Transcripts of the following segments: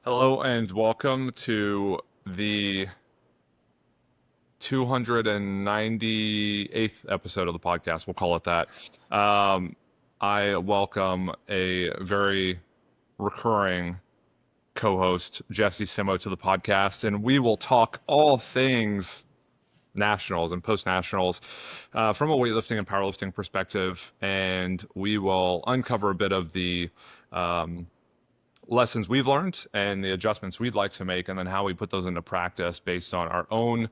Hello and welcome to the 298th episode of the podcast. We'll call it that. Um, I welcome a very recurring co-host, Jessie Stemo, to the podcast, and we will talk all things nationals and post nationals from a weightlifting and powerlifting perspective, and we will uncover a bit of the lessons we've learned and the adjustments we'd like to make, and then how we put those into practice based on our own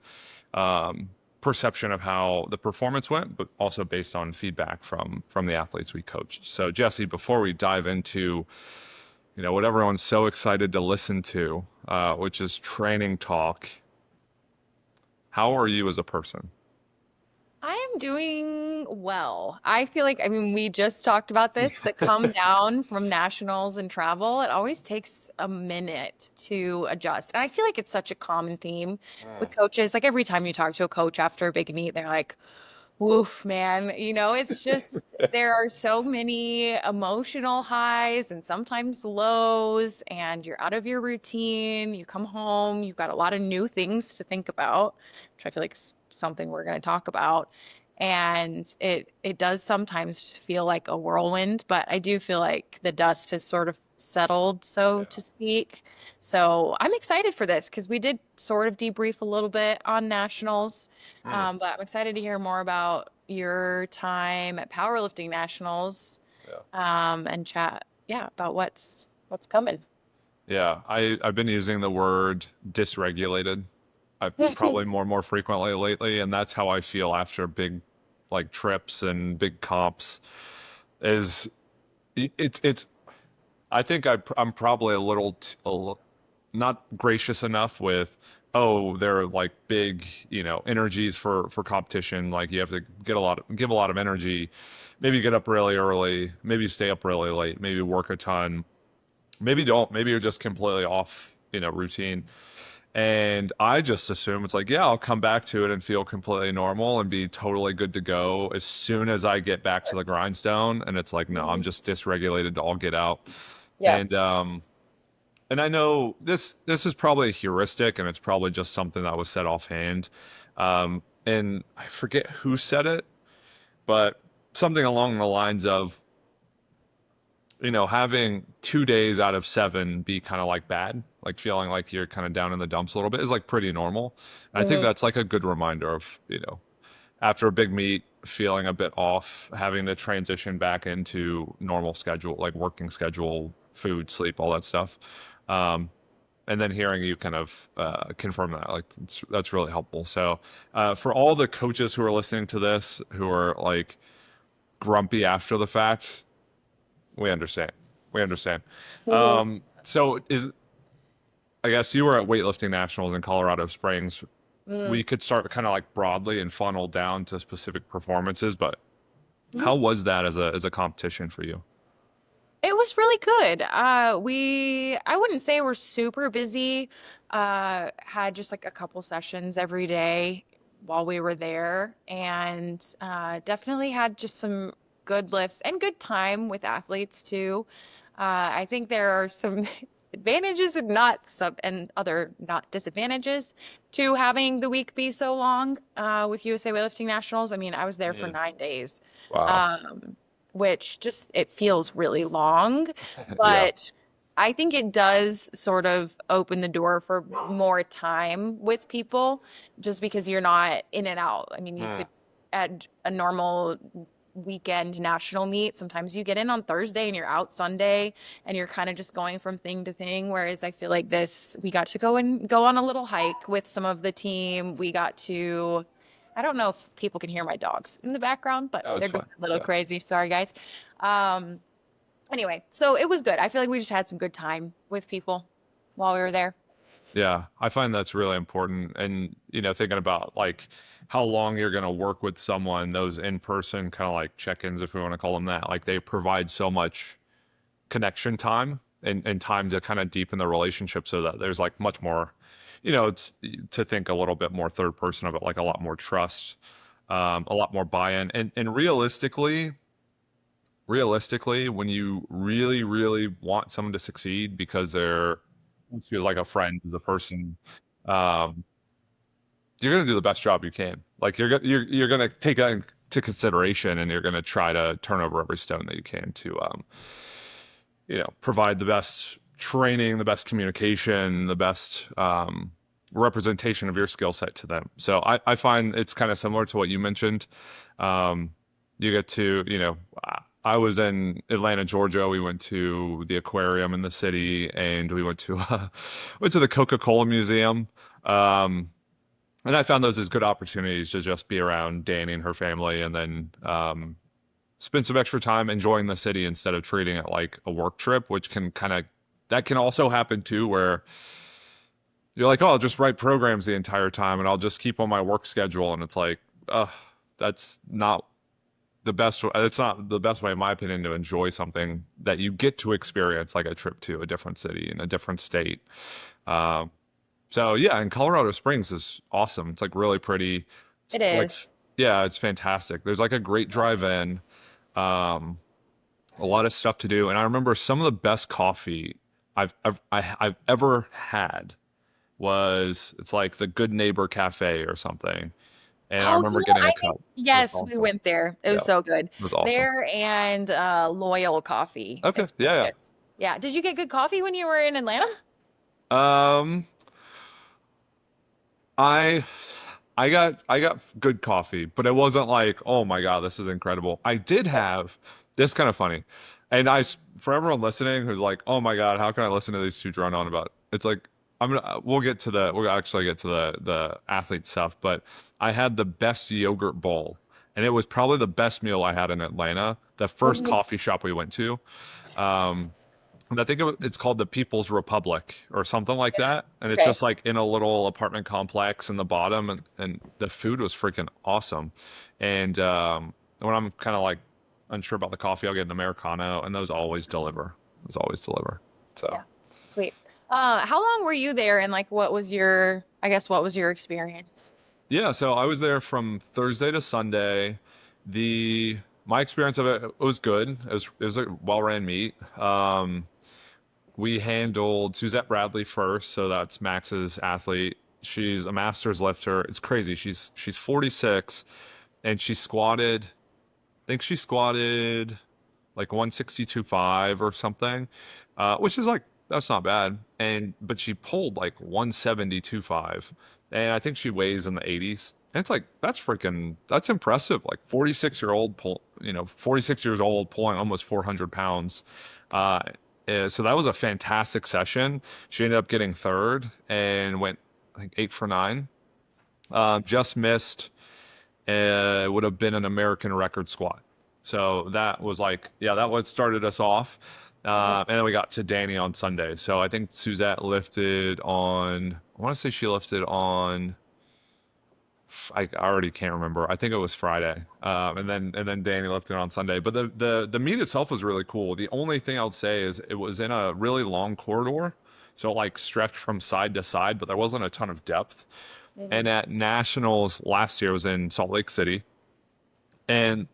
perception of how the performance went, but also based on feedback from the athletes we coached. So, Jesse, before we dive into what everyone's so excited to listen to, which is training talk, how are you as a person? I am doing well. I feel like, we just talked about this, the come down from nationals and travel, it always takes a minute to adjust. And I feel like it's such a common theme with coaches. Like every time you talk to a coach after a big meet, they're like, woof, man. It's just there are so many emotional highs and sometimes lows, and you're out of your routine. You come home, you've got a lot of new things to think about, which I feel like is something we're going to talk about. And it does sometimes feel like a whirlwind, but I do feel like the dust has sort of settled, so to speak. So I'm excited for this because we did sort of debrief a little bit on nationals. Mm. But I'm excited to hear more about your time at powerlifting nationals, Yeah. and chat, yeah, about what's coming. Yeah, I've been using the word dysregulated. I probably more frequently lately, and that's how I feel after big like trips and big comps. Is it's I think I'm probably a little not gracious enough with, oh, they're like big energies for competition. Like you have to give a lot of energy, maybe get up really early, maybe stay up really late, maybe work a ton, maybe don't, maybe you're just completely off routine. And I just assume it's like, yeah, I'll come back to it and feel completely normal and be totally good to go as soon as I get back to the grindstone. And it's like, no, I'm Mhm. just dysregulated to all get out. Yeah. And I know this is probably a heuristic, and it's probably just something that was said offhand. And I forget who said it, but something along the lines of, having 2 days out of 7 be kind of like bad, like feeling like you're kind of down in the dumps a little bit is like pretty normal. And I think Hmm. that's like a good reminder of, after a big meet, feeling a bit off, having to transition back into normal schedule, like working schedule, food, sleep, all that stuff. Um, and then hearing you kind of confirm that, like that's really helpful. So for all the coaches who are listening to this, who are like grumpy after the fact, we understand. We understand. Hmm. So is I guess you were at weightlifting nationals in Colorado Springs. We could start kind of like broadly and funnel down to specific performances, but Hmm. how was that as a competition for you? It was really good. I wouldn't say we're super busy. Had just like a couple sessions every day while we were there, and definitely had just some good lifts and good time with athletes too. I think there are some advantages and not sub and other not disadvantages to having the week be so long with USA Weightlifting Nationals. I mean, I was there for Mm. 9 days. Wow. Um, which just it feels really long, Yeah. but I think it does sort of open the door for more time with people just because you're not in and out. I mean, you Mm. could at a normal weekend national meet, sometimes you get in on Thursday and you're out Sunday and you're kind of just going from thing to thing. Whereas I feel like this, we got to go on a little hike with some of the team. We got to I don't know if people can hear my dogs in the background, but Oh, it's they're going fine. a little Yeah. crazy. Sorry, guys. Um, anyway, so it was good. I feel like we just had some good time with people while we were there. Yeah, I find that's really important. And, thinking about like how long you're going to work with someone, those in person kind of like check ins, if we want to call them that, like they provide so much connection time and time to kind of deepen the relationship so that there's like much more, it's to think a little bit more third person of it, like a lot more trust, a lot more buy in. And realistically, when you really, really want someone to succeed because they're you as like a friend, as a person, um, you're gonna do the best job you can. Like you're gonna take that into consideration, and you're gonna try to turn over every stone that you can to provide the best training, the best communication, the best representation of your skill set to them. So I find it's kind of similar to what you mentioned. Um, you get to, I was in Atlanta, Georgia. We went to the aquarium in the city, and we went to went to the Coca-Cola Museum. Um, and I found those as good opportunities to just be around Danny and her family, and then spend some extra time enjoying the city instead of treating it like a work trip, which can that can also happen too, where you're like, oh, I'll just write programs the entire time and I'll just keep on my work schedule. And it's like, that's not the best. It's not the best way, in my opinion, to enjoy something that you get to experience, like a trip to a different city in a different state. Um, so yeah, and Colorado Springs is awesome. It's like really pretty. It's It like, is. yeah, it's fantastic. There's like a great drive in. Um, a lot of stuff to do. And I remember some of the best coffee I've ever had was, it's like the Good Neighbor Cafe or something. And I Oh, remember getting I a think cup. It was yes, we awesome. went there. It Yeah, was it so good. was awesome. There and Loyal Coffee Okay. is really Yeah, good. Yeah. Did you get good coffee when you were in Atlanta? yeah. I I got good coffee, but it wasn't like, oh my God, this is incredible. I did have this, kind of funny. And for everyone listening who's like, oh my God, how can I listen to these two drone on about it? It's like, we'll actually get to the athlete stuff, but I had the best yogurt bowl, and it was probably the best meal I had in Atlanta, the first Mhm. coffee shop we went to. Um, and I think it's called the People's Republic or something like that. And it's Okay. just like in a little apartment complex in the bottom. And the food was freaking awesome. And when I'm kind of like unsure about the coffee, I'll get an Americano, and those always deliver. Those always deliver. So, Yeah. Sweet. How long were you there and like I guess what was your experience? yeah, so I was there from Thursday to Sunday. My experience of it was good. It was a well-ran meet. We handled Suzette Bradley first, so that's Max's athlete. She's a masters lifter. It's crazy. She's 46, and I think she squatted like 162.5 or something, which is like, that's not bad. But she pulled like 172.5, and I think she weighs in the 80s. And it's like, that's impressive. Like 46 years old pulling almost 400 pounds. Uh, so that was a fantastic session. She ended up getting third and went, I think, 8 for 9. Just missed. Would have been an American record squat. So that was like, yeah, that what started us off. Mhm. And then we got to Danny on Sunday. So I think Suzette lifted on, I want to say she lifted on, I already can't remember. I think it was Friday. And then Danny lifted on Sunday. But the meet itself was really cool. The only thing I would say is it was in a really long corridor. So it like stretched from side to side, but there wasn't a ton of depth. And Mhm. at Nationals last year, was in Salt Lake City. And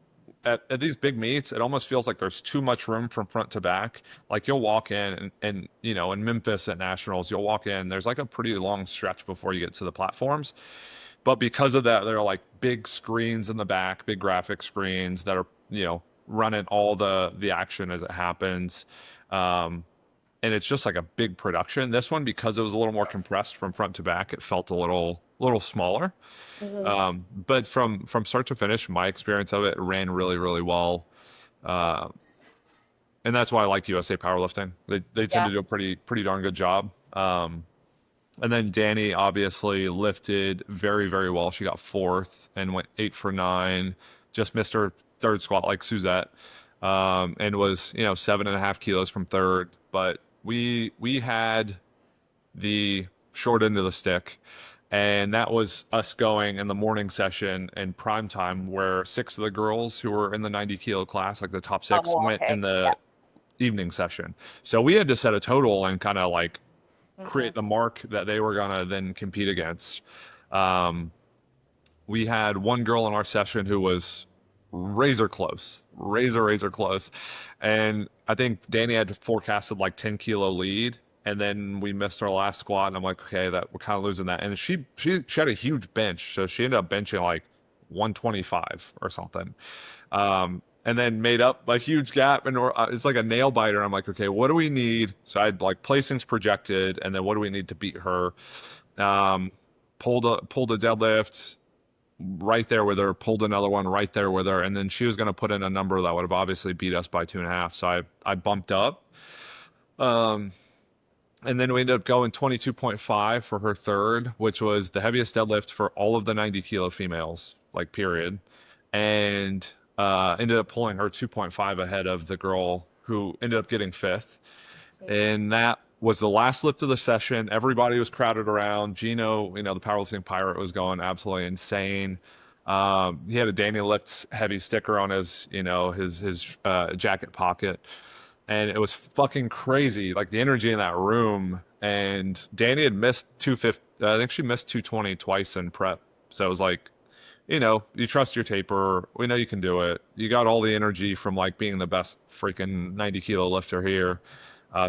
at these big meets, it almost feels like there's too much room from front to back. Like you'll walk in, and in Memphis at Nationals, you'll walk in, there's like a pretty long stretch before you get to the platforms. But because of that, there are like big screens in the back, big graphic screens that are, running all the action as it happens. Um, and it's just like a big production. This one, because it was a little more compressed from front to back, it felt a little smaller. Mhm. But from start to finish, my experience of it ran really, really well. Uh, and that's why I like USA Powerlifting. They tend Yeah. to do a pretty darn good job. And then Danny obviously lifted very, very well. She got fourth and went 8 for 9. Just missed her third squat like Suzette, and was 7.5 kilos from third. But we had the short end of the stick. And that was us going in the morning session in prime time, where 6 of the girls who were in the 90-kilo class, like the top six, Oh, went in okay. Yeah. the evening session. So we had to set a total and kind of like Mhm. create the mark that they were gonna then compete against. Um, we had one girl in our session who was razor close, and I think Danny had forecasted like 10-kilo lead, and then we missed our last squat, and I'm like, okay, that we're kind of losing that. And she had a huge bench, so she ended up benching like 125 or something, and then made up a huge gap, and it's like a nail biter. I'm like, okay, what do we need? So I had like placings projected, and then what do we need to beat her? Um, pulled a deadlift right there with her, pulled another one right there with her, and then she was going to put in a number that would have obviously beat us by 2.5. So I bumped up. Um, and then we ended up going 22.5 for her third, which was the heaviest deadlift for all of the 90 kilo females, like period. And ended up pulling her 2.5 ahead of the girl who ended up getting fifth. Sweet. And that was the last lift of the session. Everybody was crowded around. Gino, the powerlifting pirate, was going absolutely insane. He had a Danny Lifts heavy sticker on his jacket pocket, and it was fucking crazy. Like the energy in that room. And Danny had missed 250. I think she missed 220 twice in prep. So it was like, you trust your taper. We know you can do it. You got all the energy from like being the best freaking 90 kilo lifter here.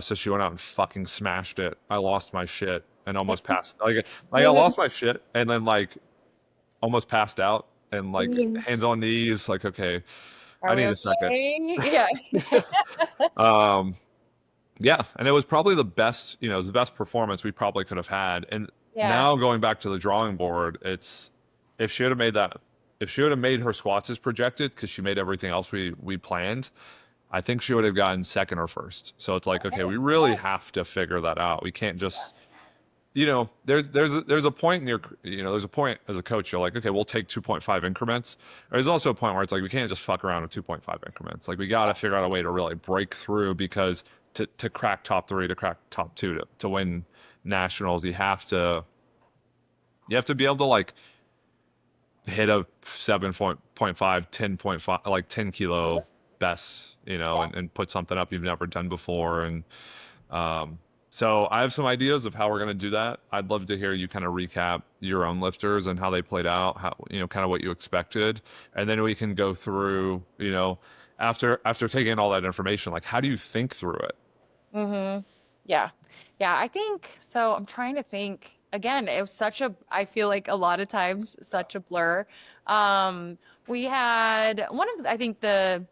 So she went out and fucking smashed it. I lost my shit and almost passed. Like I lost my shit and then like almost passed out and like Mhm. hands on knees. Like, okay, Are I we need a second. okay? Yeah. Um, yeah, and it was probably the best. It was the best performance we probably could have had. And Yeah. now going back to the drawing board, it's if she would have made that, if she would have made her squats as projected, because she made everything else we planned, I think she would have gotten second or first. So it's like, okay, Okay. we really have to figure that out. We can't just, there's a point in there's a point as a coach, you're like, okay, we'll take 2.5 increments. There's also a point where it's like we can't just fuck around with 2.5 increments. Like we got to figure out a way to really break through because to crack top three, to crack top two, to win nationals, you have to be able to like hit a 7.5, 10.5, like 10 kilo best, and put something up you've never done before. And um, so I have some ideas of how we're going to do that. I'd love to hear you kind of recap your own lifters and how they played out, how, kind of what you expected. And then we can go through, after taking all that information, like how do you think through it? Mm-hmm. Yeah. Yeah. I think so. I'm trying to think again. It was I feel like a lot of times such a blur. Um, we had one of, I think the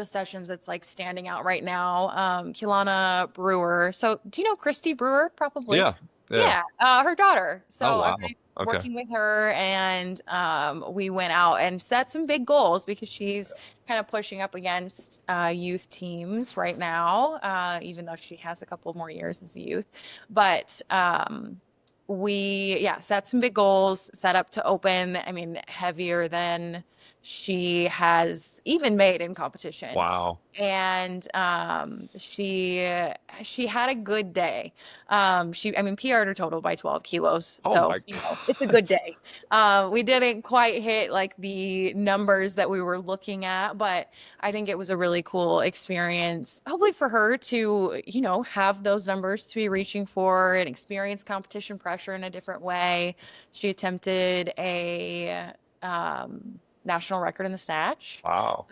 sessions that's like standing out right now, Kilana Brewer. So do you know Christy Brewer? Probably. Yeah. Yeah. Yeah. Her daughter. Oh, So I'm wow. Okay. working with her and we went out and set some big goals because she's kind of pushing up against youth teams right now, even though she has a couple more years as a youth. But we set some big goals, set up to open, I mean, heavier than she has even made in competition. Wow. And she had a good day. I mean, PR'd her total by 12 kilos. Oh So, my it's a God. good day. We didn't quite hit like the numbers that we were looking at, but I think it was a really cool experience, hopefully for her to, have those numbers to be reaching for and experience competition pressure in a different way. She attempted a national record in the snatch Wow.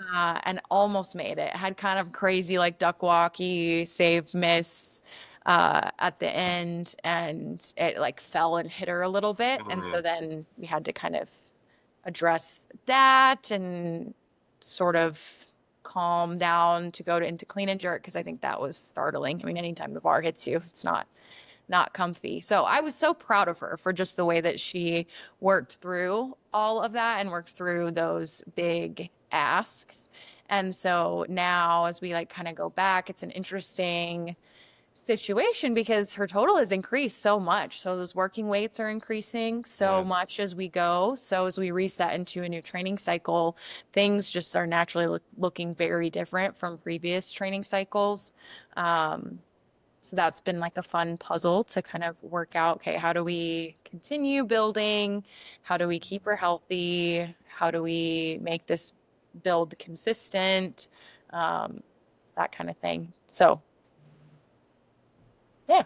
and almost made it. Had kind of crazy like duck walkie, save, miss at the end, and it like fell and hit her a little bit. And so Mhm. then we had to kind of address that and sort of calm down to go into clean and jerk because I think that was startling. I mean, anytime the bar hits you, it's not comfy. So I was so proud of her for just the way that she worked through all of that and worked through those big asks. And so now as we like kind of go back, it's an interesting situation because her total has increased so much. So those working weights are increasing so Yeah. much as we go. So as we reset into a new training cycle, things just are naturally looking very different from previous training cycles. Um, so that's been like a fun puzzle to kind of work out, okay, how do we continue building? How do we keep her healthy? How do we make this build consistent? Um, that kind of thing. So, yeah.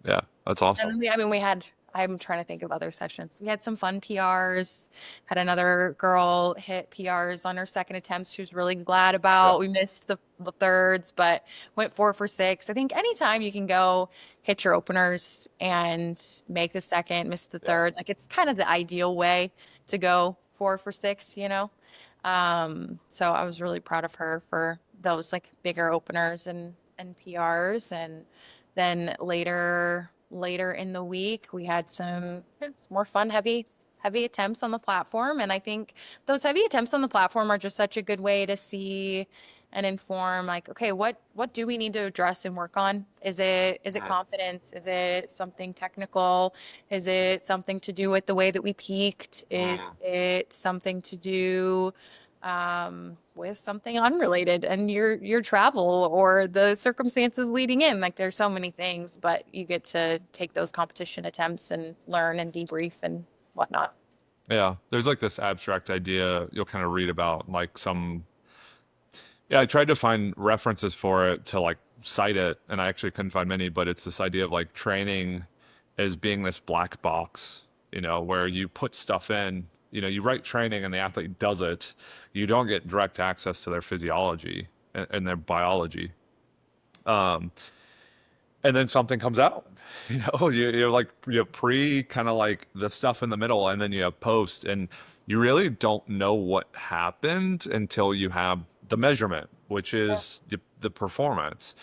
Yeah. That's And awesome. then I mean, we had I'm trying to think of other sessions. We had some fun PRs, had another girl hit PRs on her second attempt. She was really glad Yeah. about. We missed the thirds, but went 4 for 6. I think anytime you can go hit your openers and make the second, miss the Yeah. third, like it's kind of the ideal way to go 4 for 6, So I was really proud of her for those like bigger openers and PRs. And then later in the week, we had some more fun, heavy attempts on the platform. And I think those heavy attempts on the platform are just such a good way to see and inform like, okay, what do we need to address and work on? Is it Mhm. confidence? Is it something technical? Is it something to do with the way that we peaked? Is Mhm. it something to do with something unrelated and your travel or the circumstances leading in? Like there's so many things, but you get to take those competition attempts and learn and debrief and whatnot. Yeah. There's like this abstract idea you'll kind of read about like yeah, I tried to find references for it to like cite it, and I actually couldn't find many, but it's this idea of like training as being this black box, where you put stuff in, you write training and the athlete does it. You don't get direct access to their physiology and their biology. Um, and then something comes out. You're like you have pre kind of like the stuff in the middle, and then you have post, and you really don't know what happened until you have the measurement, which Yeah. is the performance.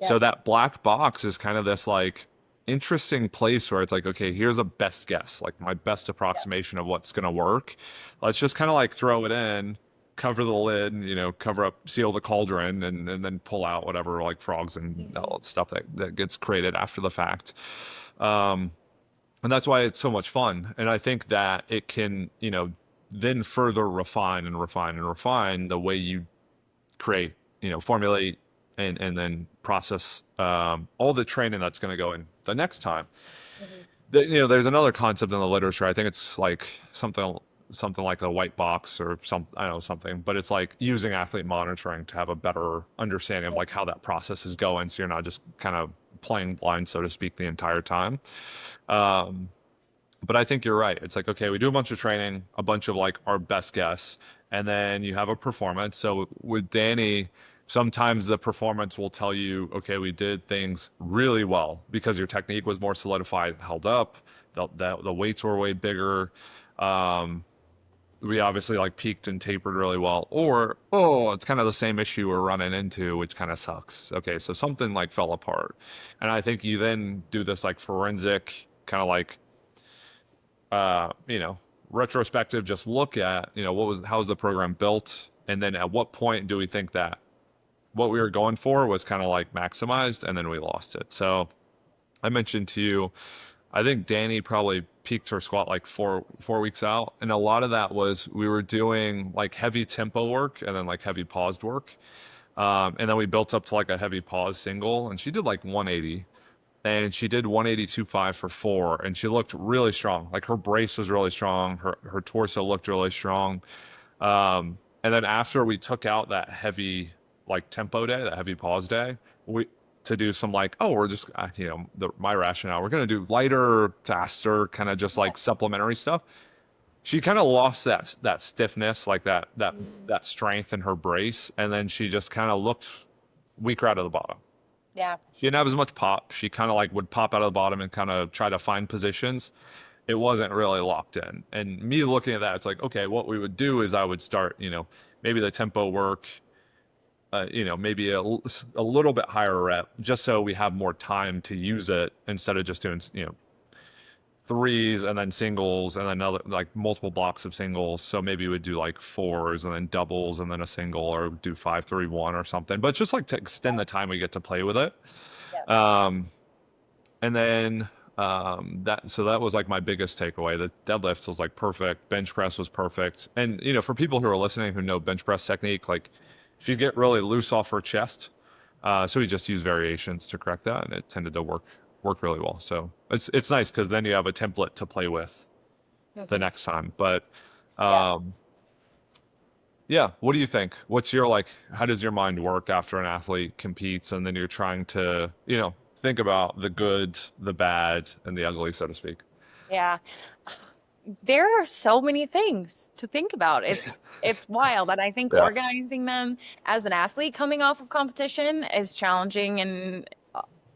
Yeah. So that black box is kind of this like interesting place where it's like, okay, here's a best guess, like my best Yeah. approximation of what's going to work. Let's just kind of like throw it in, cover the lid, cover up, seal the cauldron, and then pull out whatever like frogs and Mhm. all that stuff that gets created after the fact. Um, and that's why it's so much fun. And I think that it can, then further refine and refine and refine the way you create, formulate and then process all the training that's going to go in the next time. Mhm. There's another concept in the literature. I think it's like something like the white box or I don't know something, but it's like using athlete monitoring to have a better understanding of like how that process is going, so you're not just kind of playing blind, so to speak, the entire time. Um, but I think you're right. It's like, okay, we do a bunch of training, a bunch of like our best guess, and then you have a performance. So with Danny, sometimes the performance will tell you, okay, we did things really well because your technique was more solidified, held up, the weights were way bigger. Um, we obviously like peaked and tapered really well. Or, oh, it's kind of the same issue we're running into, which kind of sucks. Okay, so something like fell apart. And I think you then do this like forensic kind of like uh, you know, retrospective, just look at, how was the program built? And then at what point do we think that what we were going for was kind of like maximized and then we lost it? So I mentioned to you, I think Danny probably peaked her squat like four weeks out. And a lot of that was we were doing like heavy tempo work and then like heavy paused work. And then we built up to like a heavy pause single and she did like 180 and she did 182.5 for 4 and she looked really strong, like her brace was really strong, her torso looked really strong. And then after we took out that heavy like tempo day, that heavy pause day, we to do some like, oh, we're just my rationale, we're going to do lighter, faster, kind of just Yeah. like supplementary stuff. She kind of lost that stiffness, like Mhm. that strength in her brace, and then she just kind of looked weaker out of the bottom. Yeah. She didn't have as much pop. She kind of like would pop out of the bottom and kind of try to find positions. It wasn't really locked in. And me looking at that, it's like, okay, what we would do is I would start, maybe the tempo work, maybe a little bit higher rep, just so we have more time to use it instead of just doing, threes and then singles and then another like multiple blocks of singles. So maybe we would do like fours and then doubles and then a single or do 5-3-1 or something. But just like to extend the time we get to play with it. Yeah. Um, and then that was like my biggest takeaway. The deadlift was like perfect. Bench press was perfect. And for people who are listening who know bench press technique, like she'd get really loose off her chest. So we just used variations to correct that, and it tended to work really well. So it's nice because then you have a template to play with the Mhm. next time. But Yeah. um, yeah, what do you think? What's your like? How does your mind work after an athlete competes, and then you're trying to think about the good, the bad, and the ugly, so to speak? Yeah. There are so many things to think about. It's wild. And I think Yeah. organizing them as an athlete coming off of competition is challenging in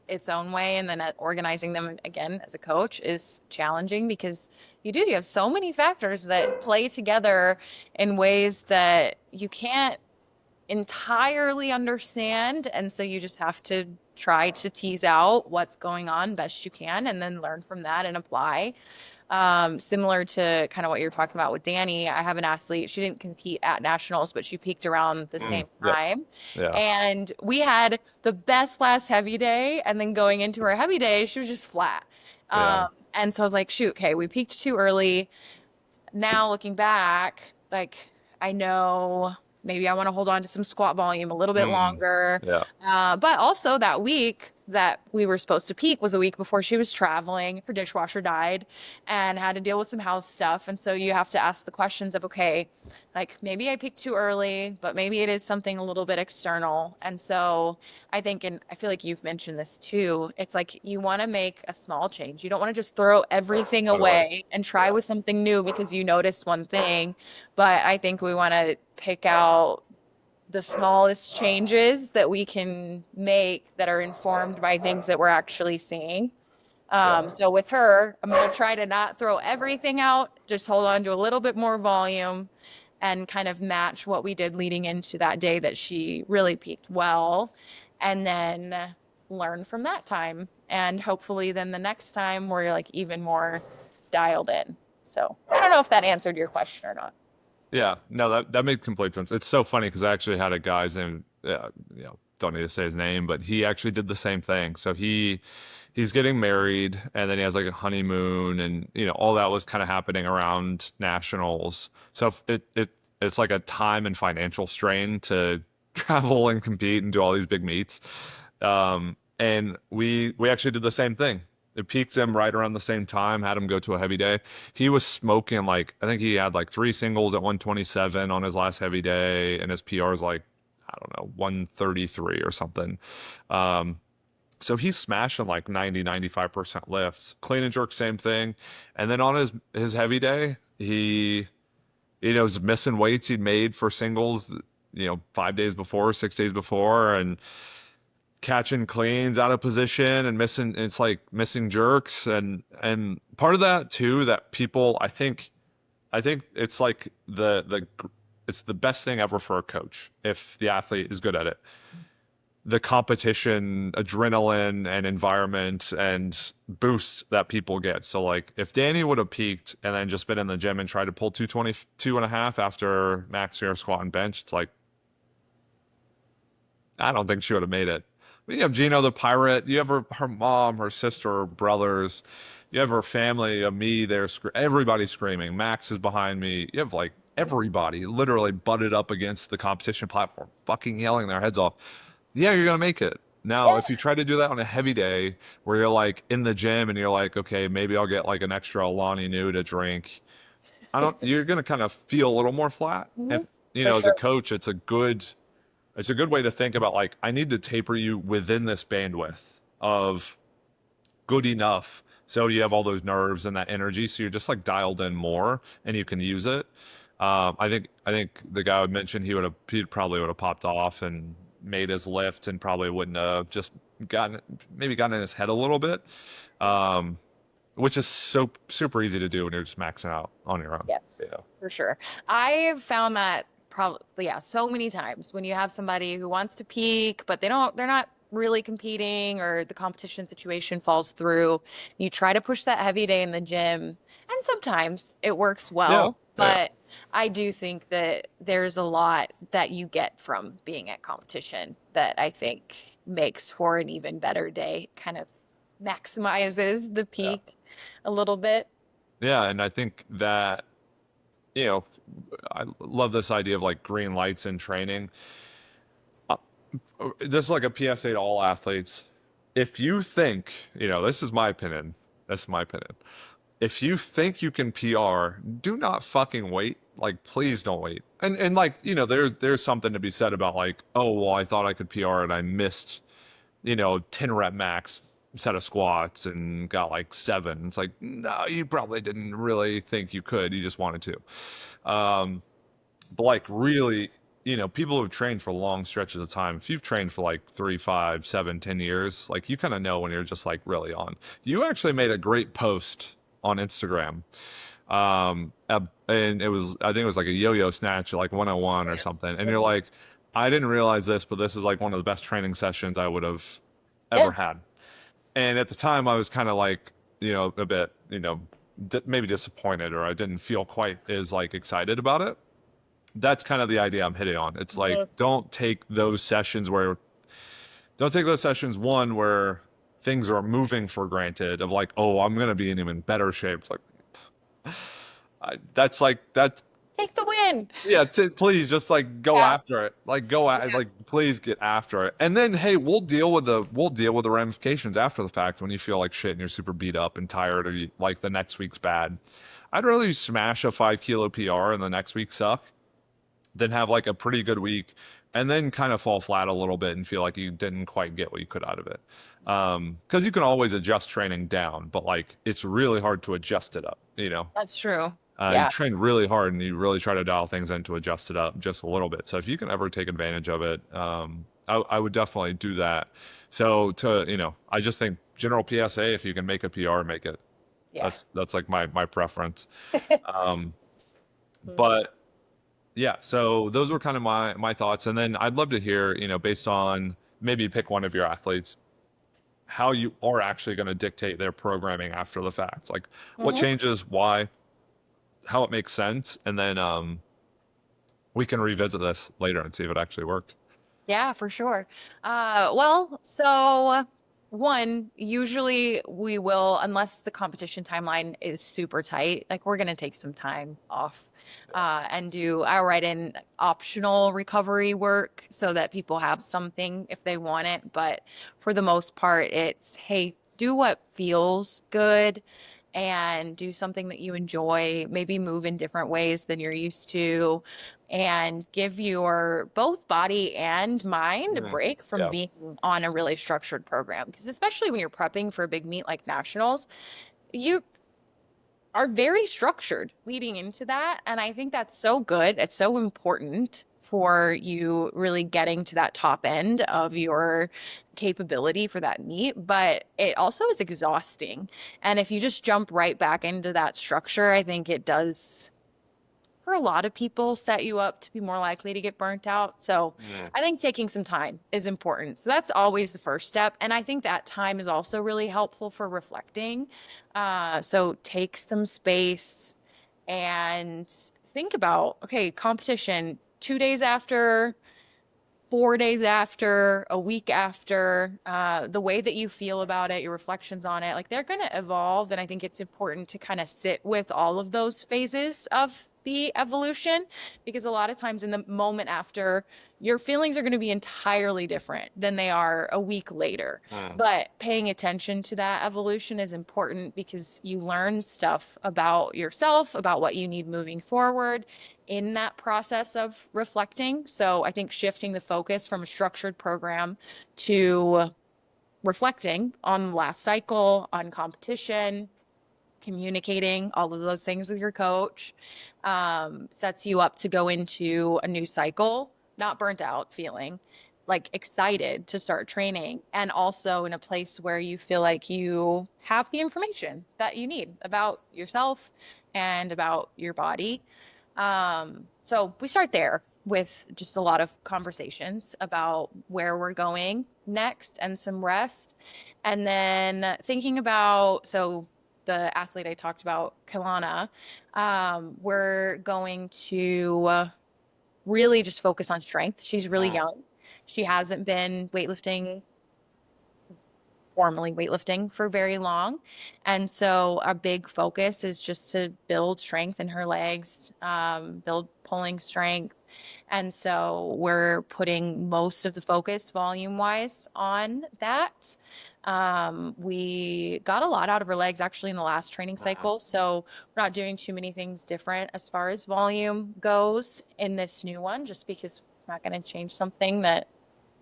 its own way. And then organizing them again as a coach is challenging because you have so many factors that play together in ways that you can't entirely understand. And so you just have to try to tease out what's going on best you can and then learn from that and apply. Similar to kind of what you're talking about with Danny, I have an athlete. She didn't compete at nationals, but she peaked around the same Yep. time. Yeah. And we had the best last heavy day. And then going into her heavy day, she was just flat. Yeah. And so I was like, shoot, okay, we peaked too early. Now looking back, like I know maybe I want to hold on to some squat volume a little bit Mm. longer. Yeah. But also that week that we were supposed to peak was a week before she was traveling. Her dishwasher died and had to deal with some house stuff. And so you have to ask the questions of, okay, like maybe I peaked too early, but maybe it is something a little bit external. And so I think, and I feel like you've mentioned this too, it's like you want to make a small change. You don't want to just throw everything Totally. away and try Yeah. with something new because you noticed one thing. But I think we want to pick out the smallest changes that we can make that are informed by things that we're actually seeing. Yeah. So with her, I'm going to try to not throw everything out, just hold on to a little bit more volume and kind of match what we did leading into that day that she really peaked well. And then learn from that time. And hopefully, then the next time we're like even more dialed in. So I don't know if that answered your question or not. Yeah, no, that made complete sense. It's so funny because I actually had a guy's name, don't need to say his name, but he actually did the same thing. So he's getting married, and then he has like a honeymoon, and all that was kind of happening around nationals. So it's like a time and financial strain to travel and compete and do all these big meets. And we actually did the same thing. It peaked him right around the same time, had him go to a heavy day. He was smoking like I think he had like three singles at 127 on his last heavy day, and his PR is like I don't know 133 or something. Um, so he's smashing like 90-95% lifts. Clean and jerk, same thing. And then on his heavy day, he was missing weights he'd made for singles, 5 days before, 6 days before, and catching cleans out of position and missing it's like missing jerks and part of that too that people I think it's like the it's the best thing ever for a coach if the athlete is good at it. The competition, adrenaline and environment and boost that people get. So like if Danny would have peaked and then just been in the gym and tried to pull 222.5 after max air squat and bench, it's like I don't think she would have made it. You have Gino the pirate. You have her mom, her sister, her brothers. You have her family, me there, everybody screaming. Max is behind me. You have like everybody literally butted up against the competition platform, fucking yelling their heads off. Yeah, you're gonna make it. Now, if you try to do that on a heavy day where you're like in the gym and you're like, okay, maybe I'll get like an extra Alani Nu to drink. You're gonna kind of feel a little more flat. And Hmm. For as a sure. coach, it's a good way to think about like I need to taper you within this bandwidth of good enough so you have all those nerves and that energy so you're just like dialed in more and you can use it. I think the guy would mention he probably would have popped off and made his lift and probably wouldn't have just gotten in his head a little bit, um, which is so super easy to do when you're just maxing out on your own. Yes, Yeah. for sure. I've found that probably, yeah, so many times when you have somebody who wants to peak, but they're not really competing or the competition situation falls through. You try to push that heavy day in the gym, and sometimes it works Yeah. well, Yeah. but I do think that there's a lot that you get from being at competition that I think makes for an even better day, kind of maximizes the Yeah. peak a little bit. Yeah. And I think that you know, I love this idea of like green lights in training. Uh, this is like a PSA to all athletes. If you think, this is my opinion. This is my opinion. If you think you can PR, do not fucking wait. Like, please don't wait. And like, there's something to be said about like, oh well, I thought I could PR and I missed, 10 rep max. set of squats and got like 7. It's like, no, you probably didn't really think you could. You just wanted to. But like really, people who've trained for long stretches of time, if you've trained for like 3, 5, 7, 10 years, like you kind of know when you're just like really on. You actually made a great post on Instagram. And I think it was like a yo-yo snatch, like 101 or something. And you're like, I didn't realize this, but this is like one of the best training sessions I would have Yeah, ever had. And at the time, I was kind of like, a bit, maybe disappointed, or I didn't feel quite as like excited about it. That's kind of the idea I'm hitting on. It's like, mhm, don't take those sessions, one, where things are moving for granted of like, oh, I'm going to be in even better shape. It's like, that's like, that's, take the win. yeah, please just like go Yeah, after it. yeah, Like please get after it. And then hey, we'll deal with the ramifications after the fact when you feel like shit and you're super beat up and tired, or like the next week's bad. I'd rather you smash a 5 kilo PR and the next week suck than have like a pretty good week and then kind of fall flat a little bit and feel like you didn't quite get what you could out of it. Because you can always adjust training down, but like it's really hard to adjust it up, that's true. You Yeah. train really hard and you really try to dial things in to adjust it up just a little bit. So if you can ever take advantage of it, I would definitely do that. So I just think general PSA, if you can make a PR, make it. Yeah. That's like my preference. Um, but yeah, so those were kind of my thoughts. And then I'd love to hear, based on maybe pick one of your athletes, how you are actually going to dictate their programming after the fact. Like what Mhm. changes, why, how it makes sense, and then we can revisit this later and see if it actually worked. Yeah, for sure. Well, so one, usually we will, unless the competition timeline is super tight, like we're gonna take some time off and I'll write in optional recovery work so that people have something if they want it. But for the most part, it's, hey, do what feels good and do something that you enjoy, maybe move in different ways than you're used to and give your both body and mind a Mm. break from Yeah. being on a really structured program. Because especially when you're prepping for a big meet like nationals, you are very structured leading into that. And I think that's so good. It's so important for you really getting to that top end of your capability for that meet, but it also is exhausting. And if you just jump right back into that structure, I think it does for a lot of people set you up to be more likely to get burnt out. So Mm. I think taking some time is important. So that's always the first step. And I think that time is also really helpful for reflecting. So take some space and think about, okay, competition 2 days after, 4 days after, a week after, the way that you feel about it, your reflections on it, like they're going to evolve. And I think it's important to kind of sit with all of those phases of the evolution because a lot of times in the moment after, your feelings are going to be entirely different than they are a week later. Mm. But paying attention to that evolution is important because you learn stuff about yourself, about what you need moving forward in that process of reflecting. So I think shifting the focus from a structured program to reflecting on last cycle, on competition, communicating all of those things with your coach sets you up to go into a new cycle, not burnt out feeling like excited to start training and also in a place where you feel like you have the information that you need about yourself and about your body. So we start there with just a lot of conversations about where we're going next and some rest. And then thinking about, so the athlete I talked about, Kalana, we're going to really just focus on strength. She's really Mm. young. She hasn't been formally weightlifting for very long. And so our big focus is just to build strength in her legs, build pulling strength. And so we're putting most of the focus volume wise on that. We got a lot out of her legs actually in the last training Mm. cycle. So we're not doing too many things different as far as volume goes in this new one, just because we're not going to change something that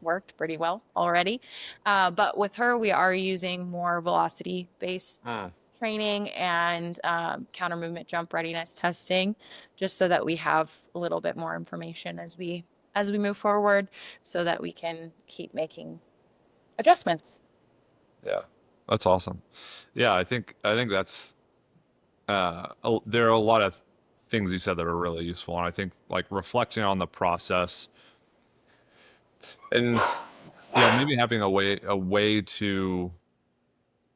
worked pretty well already. But with her, we are using more velocity based Mm. training and counter movement jump readiness testing, just so that we have a little bit more information as we move forward, so that we can keep making adjustments. Yeah, that's awesome. Yeah, I think that's there are a lot of things you said that are really useful, and I think like reflecting on the process and maybe having a way to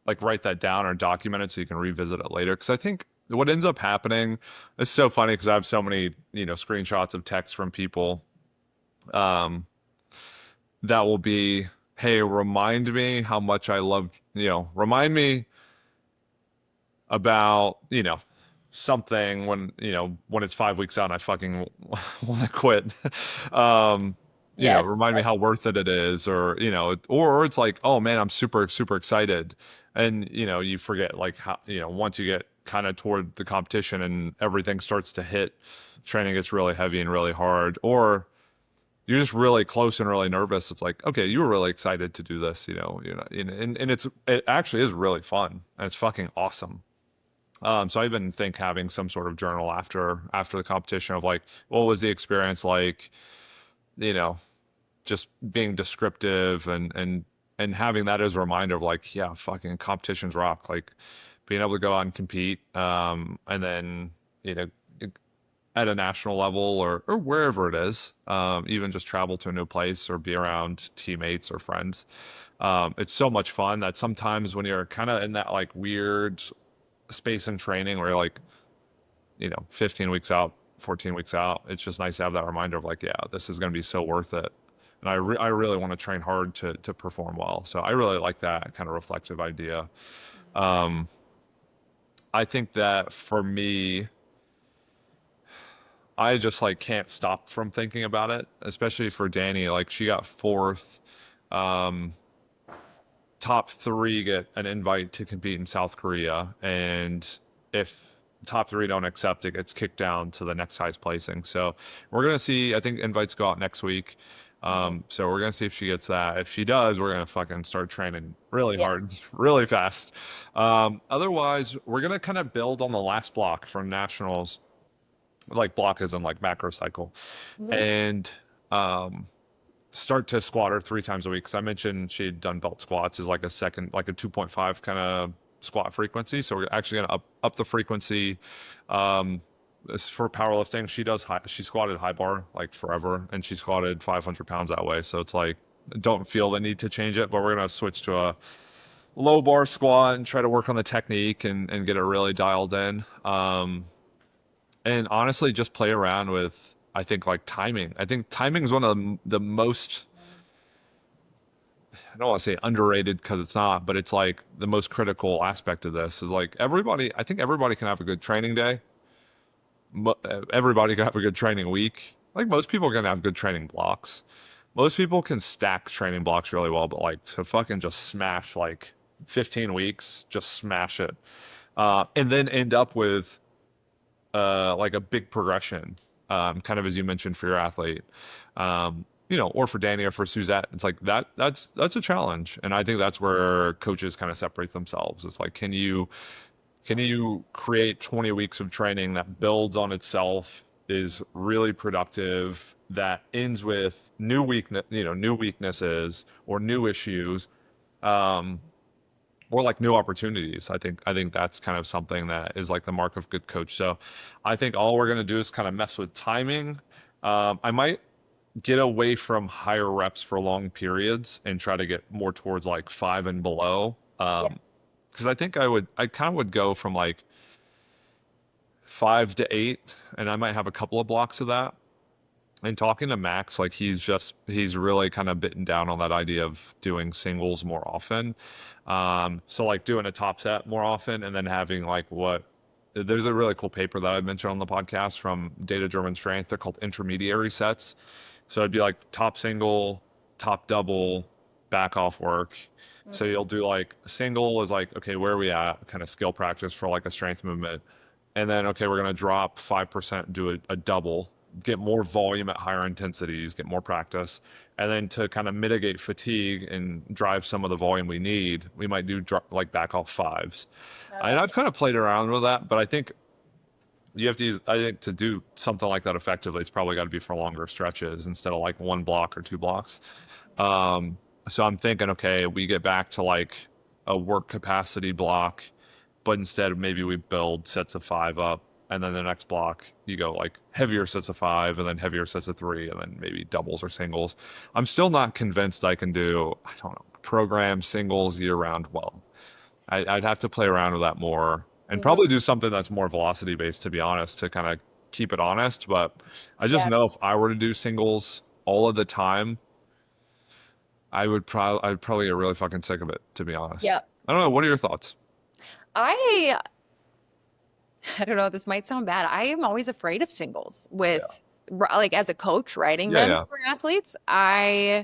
like write that down or document it so you can revisit it later. Because I think what ends up happening is so funny because I have so many screenshots of texts from people um, that will be, hey, remind me how much I love, remind me about, something when it's 5 weeks out and I fucking want to quit. um, Yes. remind me Yes. how worth it is, or, or it's like, oh man, I'm super, super excited. And, you forget like how, once you get kind of toward the competition and everything starts to hit, training gets really heavy and really hard, or you're just really close and really nervous. It's like, okay, you were really excited to do this, and it actually is really fun and it's fucking awesome. So I even think having some sort of journal after the competition of like, what was the experience like, you know, just being descriptive and having that as a reminder of like, yeah, fucking competitions rock. Like being able to go out and compete, and then you know at a national level or wherever it is, even just travel to a new place or be around teammates or friends. It's so much fun that sometimes when you're kind of in that like weird space in training where you're like, 15 weeks out, 14 weeks out, it's just nice to have that reminder of like, yeah, this is going to be so worth it. And I really want to train hard to perform well. So I really like that kind of reflective idea. Um, I think that for me, I just like can't stop from thinking about it, especially for Danny. Like she got fourth. Um, top three get an invite to compete in South Korea, and if top three don't accept, it gets kicked down to the next highest placing. So we're gonna see. I think invites go out next week. Mhm. So we're gonna see if she gets that. If she does, we're gonna fucking start training really Yeah. hard, really fast. Otherwise, we're gonna kind of build on the last block from nationals, like block is in like macro cycle, Mhm. and um, start to squat her 3 times a week. Because I mentioned she had done belt squats as like a second, like a 2.5 kind of squat frequency. So we're actually gonna up the frequency. Um, this for powerlifting. She squatted high bar like forever, and she squatted 500 pounds that way. So it's like don't feel the need to change it, but we're gonna switch to a low bar squat and try to work on the technique and get it really dialed in. And honestly, just play around with, I think, like timing. I think timing is one of the most, I don't want to say underrated because it's not, but it's like the most critical aspect of this is like I think everybody can have a good training day. Everybody can have a good training week. Like most people can have good training blocks. Most people can stack training blocks really well, but like to fucking just smash like 15 weeks, just smash it. And then end up with like a big progression, kind of as you mentioned for your athlete, or for Danny or for Suzette. It's like that's a challenge, and I think that's where coaches kind of separate themselves. It's like, can you create 20 weeks of training that builds on itself, is really productive, that ends with new weaknesses or new issues, um, or like new opportunities. I think that's kind of something that is like the mark of good coach. So I think all we're gonna do is kind of mess with timing. I might get away from higher reps for long periods and try to get more towards like 5 and below. Yeah. Because I kind of would go from like 5 to 8, and I might have a couple of blocks of that. And talking to Max, like he's really kind of bitten down on that idea of doing singles more often. So like doing a top set more often, and then having like there's a really cool paper that I mentioned on the podcast from Data Driven Strength. They're called intermediary sets. So it'd be like top single, top double, back off work. So Mhm. you'll do like single is like, okay, where are we at? Kind of skill practice for like a strength movement. And then, okay, we're going to drop 5%, do a double. get more volume at higher intensities, get more practice, and then to kind of mitigate fatigue and drive some of the volume we need, we might do like back off fives. And I've kind of played around with that, but I think you have to use, I think to do something like that effectively, it's probably got to be for longer stretches instead of like one block or two blocks. Um, so I'm thinking, okay, we get back to like a work capacity block, but instead maybe we build sets of five up, and then the next block you go like heavier sets of five, and then heavier sets of three, and then maybe doubles or singles. I'm still not convinced I can do, I don't know, program singles year round well. I'd have to play around with that more and Mhm. probably do something that's more velocity based, to be honest, to kind of keep it honest. But I just Yeah. know if I were to do singles all of the time, I'd probably get really fucking sick of it, to be honest. Yeah. I don't know. What are your thoughts? I I don't know, this might sound bad. I am always afraid of singles Yeah. like as a coach writing Yeah. them Yeah. for athletes. Yeah.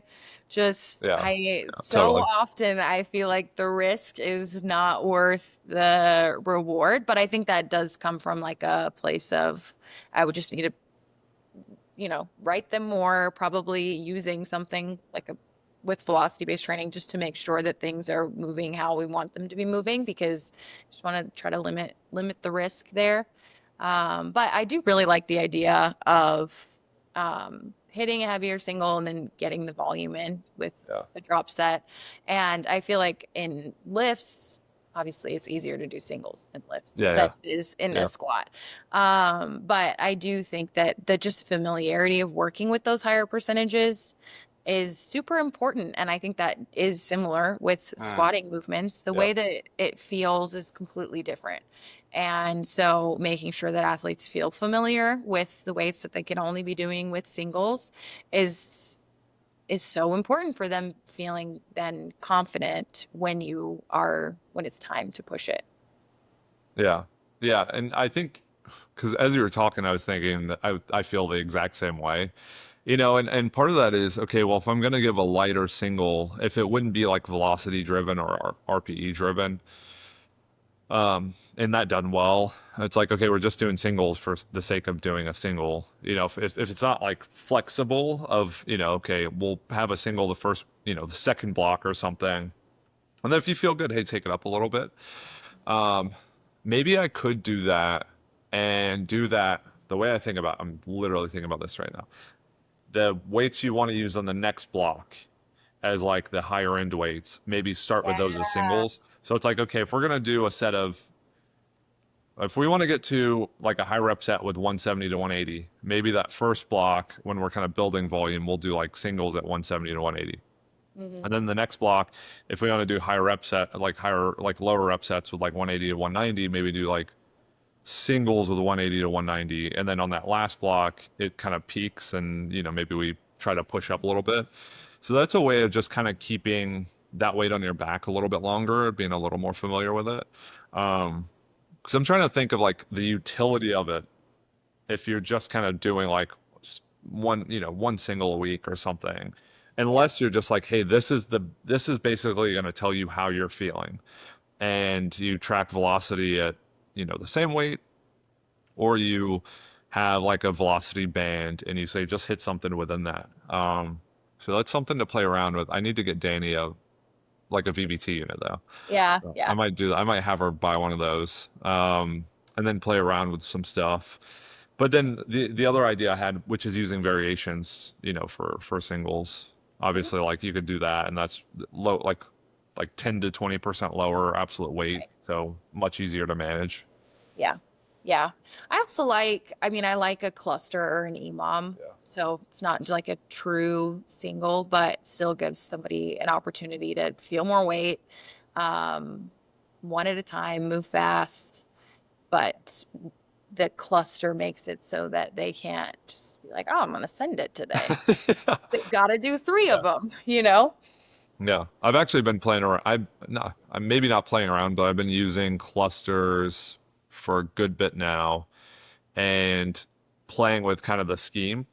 I Yeah. so Totally. often I feel like the risk is not worth the reward, but I think that does come from like a place of I would just need to write them more, probably using something like a with velocity-based training just to make sure that things are moving how we want them to be moving because just want to try to limit the risk there. But I do really like the idea of hitting a heavier single and then getting the volume in with Yeah. a drop set. And I feel like in lifts, obviously it's easier to do singles in lifts Yeah. than Yeah. it is in a Yeah. squat. But I do think that the just familiarity of working with those higher percentages is super important. And I think that is similar with Mm. squatting movements. The Yeah. way that it feels is completely different. And so making sure that athletes feel familiar with the weights that they can only be doing with singles is is so important for them feeling then confident when it's time to push it. Yeah. Yeah. And I think because as you were talking, I was thinking that I feel the exact same way. And part of that is, okay, well, if I'm going to give a lighter single, if it wouldn't be like velocity driven or RPE driven, and that done well, it's like, okay, we're just doing singles for the sake of doing a single. If it's not like flexible of, okay, we'll have a single the first, the second block or something. And then if you feel good, hey, take it up a little bit. Um, Maybe I could do that and do that the way I'm literally thinking about this right now. The weights you want to use on the next block as like the higher end weights, maybe start with those as Yeah. singles. So it's like, okay, if we're going to do a set of, if we want to get to like a high rep set with 170 to 180, maybe that first block when we're kind of building volume, we'll do like singles at 170 to 180. Hmm. And then the next block, if we want to do higher rep set, like higher, like lower rep sets with like 180 to 190, maybe do like singles with 180 to 190. And then on that last block, it kind of peaks and, maybe we try to push up a little bit. So that's a way of just kind of keeping that weight on your back a little bit longer, being a little more familiar with it. Because I'm trying to think of like the utility of it if you're just kind of doing like one single a week or something, Yeah. unless you're just like, hey, this is basically going to tell you how you're feeling, and you track velocity at the same weight, or you have like a velocity band and you say just hit something within that. So that's something to play around with. I need to get Danny a like a VBT unit though. Yeah. So I Yeah. might do that. I might have her buy one of those, and then play around with some stuff. But then the other idea I had, which is using variations, for singles. Mhm. Obviously, like you could do that, and that's low, like 10 to 20% lower absolute weight, Right. so much easier to manage. Yeah. Yeah. I also I like a cluster or an EMOM. Yeah. So it's not like a true single, but still gives somebody an opportunity to feel more weight, um, one at a time, move fast. But the cluster makes it so that they can't just be like, oh, I'm going to send it today. They've got to do three Yeah. of them. Yeah, I've actually been playing around. I'm maybe not playing around, but I've been using clusters for a good bit now, and playing with kind of the scheme,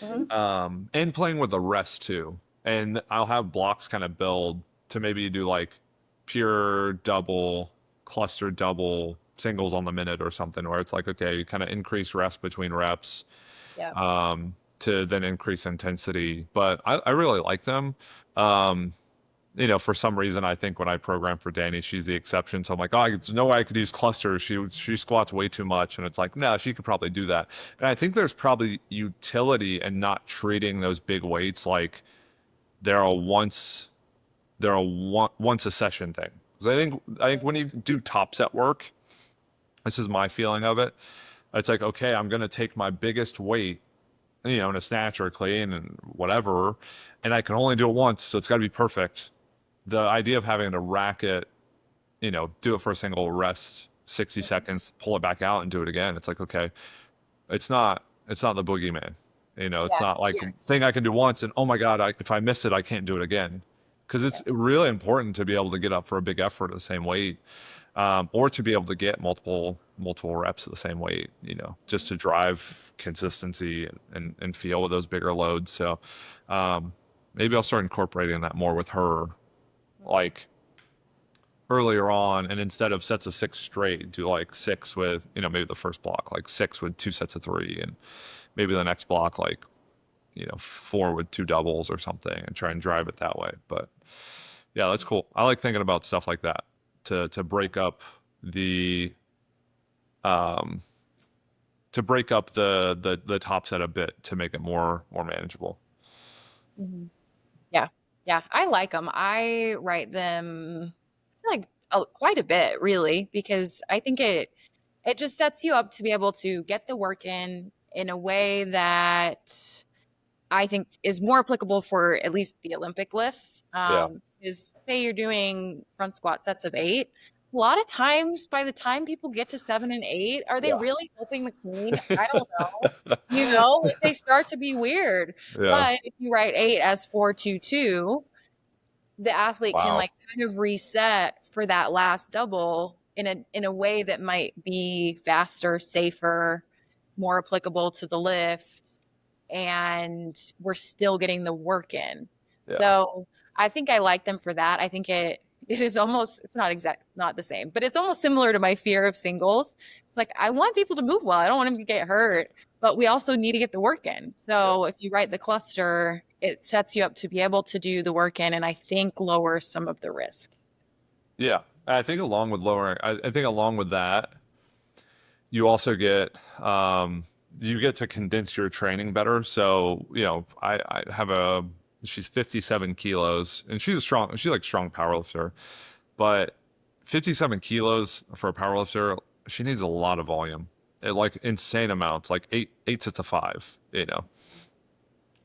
Mhm. and playing with the rest too. And I'll have blocks kind of build to maybe do like pure double, cluster double, singles on the minute or something, where it's like, okay, you kind of increase rest between reps, Yeah. to then increase intensity. But I really like them. Um, for some reason, I think when I program for Danny, she's the exception. So I'm like, oh, there's no way I could use clusters. She squats way too much, and it's like, no, she could probably do that. And I think there's probably utility in not treating those big weights like they're a once once a session thing. Because I think when you do top set work, this is my feeling of it. It's like, okay, I'm gonna take my biggest weight, in a snatch or a clean and whatever, and I can only do it once, so it's got to be perfect. The idea of having to rack it, do it for a single, rest 60 seconds, pull it back out and do it again. It's like, okay, it's not the boogeyman. It's Yeah. not like a Yes. thing I can do once and oh my God, if I miss it, I can't do it again. Because it's Yeah. really important to be able to get up for a big effort at the same weight, or to be able to get multiple reps at the same weight, just to drive consistency and feel with those bigger loads. So maybe I'll start incorporating that more with her, like earlier on, and instead of sets of six straight, do like six with, maybe the first block, like six with two sets of three, and maybe the next block, like, four with two doubles or something, and try and drive it that way. But yeah, that's cool. I like thinking about stuff like that to break up the um the top set a bit to make it more manageable. Mhm. Yeah. Yeah. I like them. I write them like quite a bit, really, because I think it just sets you up to be able to get the work in a way that I think is more applicable for at least the Olympic lifts. Yeah. Is say you're doing front squat sets of 8. A lot of times, by the time people get to 7 and 8, are they Yeah. really helping the clean? I don't know. Like they start to be weird. Yeah. But if you write 8 as 4-2-2, the athlete can Wow. like kind of reset for that last double in a way that might be faster, safer, more applicable to the lift, and we're still getting the work in. Yeah. So I think I like them for that. I think it is almost, it's not the same, but it's almost similar to my fear of singles. It's like I want people to move well. I don't want them to get hurt, but we also need to get the work in. Yeah. So if you write the cluster, it sets you up to be able to do the work in, and I think lower some of the risk. Yeah. I think along with lowering, I think along with that, you also get to condense your training better. So, I have she's 57 kilos and she's like strong powerlifter, but 57 kilos for a powerlifter, she needs a lot of volume. Like insane amounts, like eight sets of five,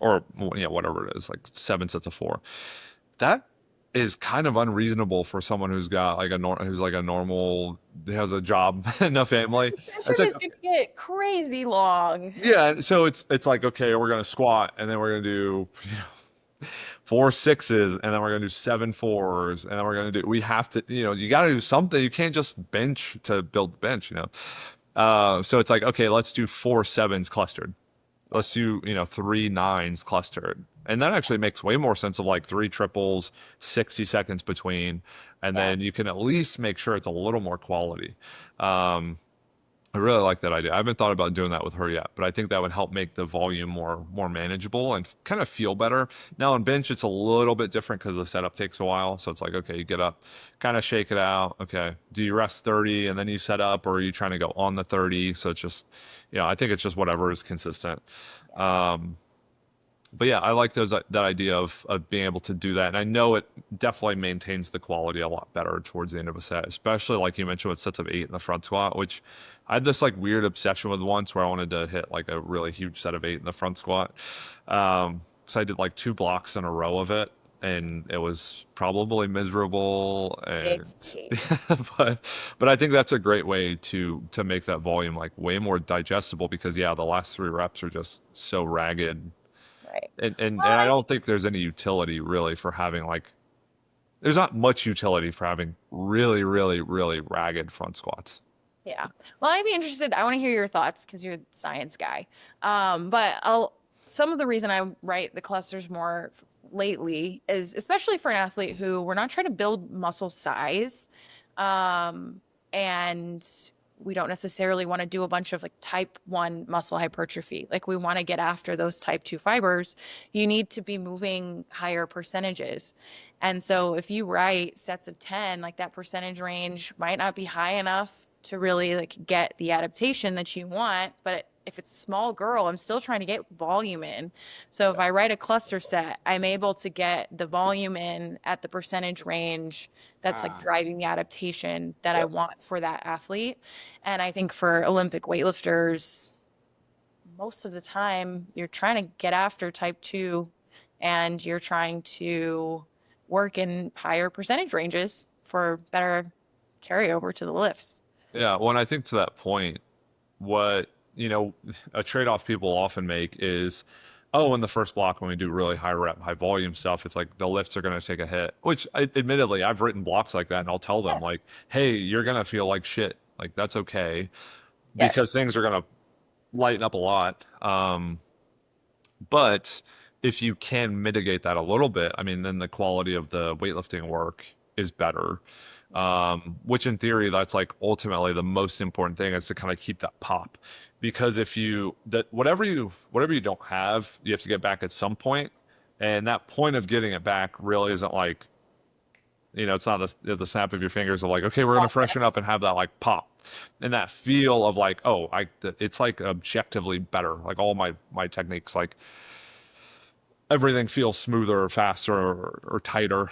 or whatever it is, like seven sets of four. That is kind of unreasonable for someone who's got like who's like a normal, has a job and a family. Session It's like, is going to get crazy long. yeah, so it's like, okay, we're gonna squat and then we're gonna do, four sixes and then we're gonna do seven fours and then we have to, you gotta do something. You can't just bench to build the bench. So it's like, okay, let's do four sevens clustered. Yeah. Let's do, three nines clustered. And that actually makes way more sense of like three triples, 60 seconds between, and Yeah. then you can at least make sure it's a little more quality. Um, I really like that idea. I haven't thought about doing that with her yet, but I think that would help make the volume more manageable and kind of feel better. Now on bench, it's a little bit different because the setup takes a while. So it's like, okay, you get up, kind of shake it out. Okay, do you rest 30 and then you set up, or are you trying to go on the 30? So it's just, I think it's just whatever is consistent. Um, but yeah, I like that idea of being able to do that, and I know it definitely maintains the quality a lot better towards the end of a set, especially like you mentioned with sets of 8 in the front squat, which I had this like weird obsession with once where I wanted to hit like a really huge set of 8 in the front squat. So I did like two blocks in a row of it, and it was probably miserable, and It's but but I think that's a great way to make that volume like way more digestible, because yeah, the last three reps are just so ragged, right. and Well, and I I don't think think there's any utility really for having like, there's not much utility for having really really really ragged front squats. yeah. Well, I'd be interested. I want to hear your thoughts because you're the science guy. But some of the reason I write the clusters more lately is especially for an athlete who we're not trying to build muscle size. Um, and we don't necessarily want to do a bunch of like type 1 muscle hypertrophy. Like we want to get after those type 2 fibers. You need to be moving higher percentages. And so if you write sets of 10, like that percentage range might not be high enough to really like get the adaptation that you want, but if it's a small girl, I'm still trying to get volume in. So if I write a cluster set, I'm able to get the volume in at the percentage range that's like driving the adaptation that I Yeah. want for that athlete. And I think for Olympic weightlifters, most of the time you're trying to get after type 2 and you're trying to work in higher percentage ranges for better carryover to the lifts. Yeah. Well, and I think to that point, what, a trade-off people often make is, oh, in the first block when we do really high rep, high volume stuff, it's like the lifts are going to take a hit, which admittedly, I've written blocks like that and I'll tell them Yeah. like, hey, you're going to feel like shit. Like that's okay because Yes. things are going to lighten up a lot. But if you can mitigate that a little bit, I mean, then the quality of the weightlifting work is better. Which in theory, that's like ultimately the most important thing is to kind of keep that pop. Because if you that whatever you don't have, you have to get back at some point. And that point of getting it back really isn't like, it's not the snap of your fingers of like, okay, we're gonna freshen Process. up and have that like pop. And that feel of like, oh, it's like objectively better. Like all my techniques, like everything feels smoother or faster or tighter.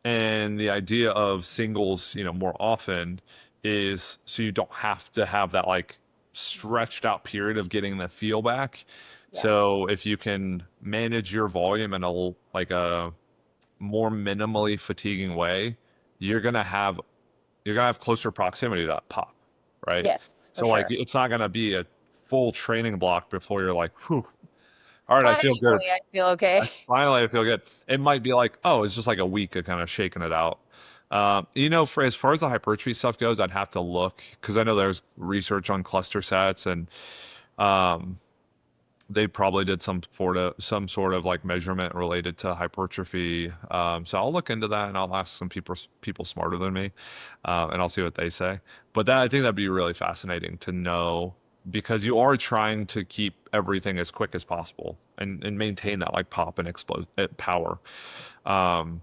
And the idea of singles, more often is so you don't have to have that like stretched out period of getting the feel back. Yeah. So if you can manage your volume in a more minimally fatiguing way, you're gonna have closer proximity to that pop, right? Yes, for So like sure. it's not gonna be a full training block before you're like, whew, all right, I feel good. Finally, I feel okay. Finally, I feel good. It might be like, oh, it's just like a week of kind of shaking it out. For as far as the hypertrophy stuff goes, I'd have to look because I know there's research on cluster sets and um, they probably did some sort of like measurement related to hypertrophy. So I'll look into that and I'll ask some people smarter than me, and I'll see what they say. But I think that'd be really fascinating to know because you are trying to keep everything as quick as possible and maintain that like pop and explode power. Um,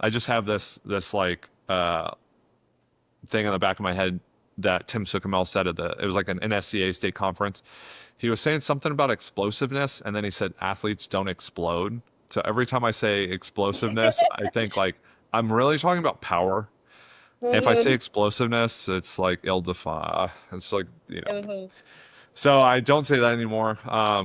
I just have this like thing in the back of my head that Tim Sukamel said it was like an NSCA state conference. He was saying something about explosiveness, and then he said athletes don't explode. So every time I say explosiveness, I think like I'm really talking about power. If I say Hmm. explosiveness, it's like ill-defined. It's like, Hmm. so I don't say that anymore.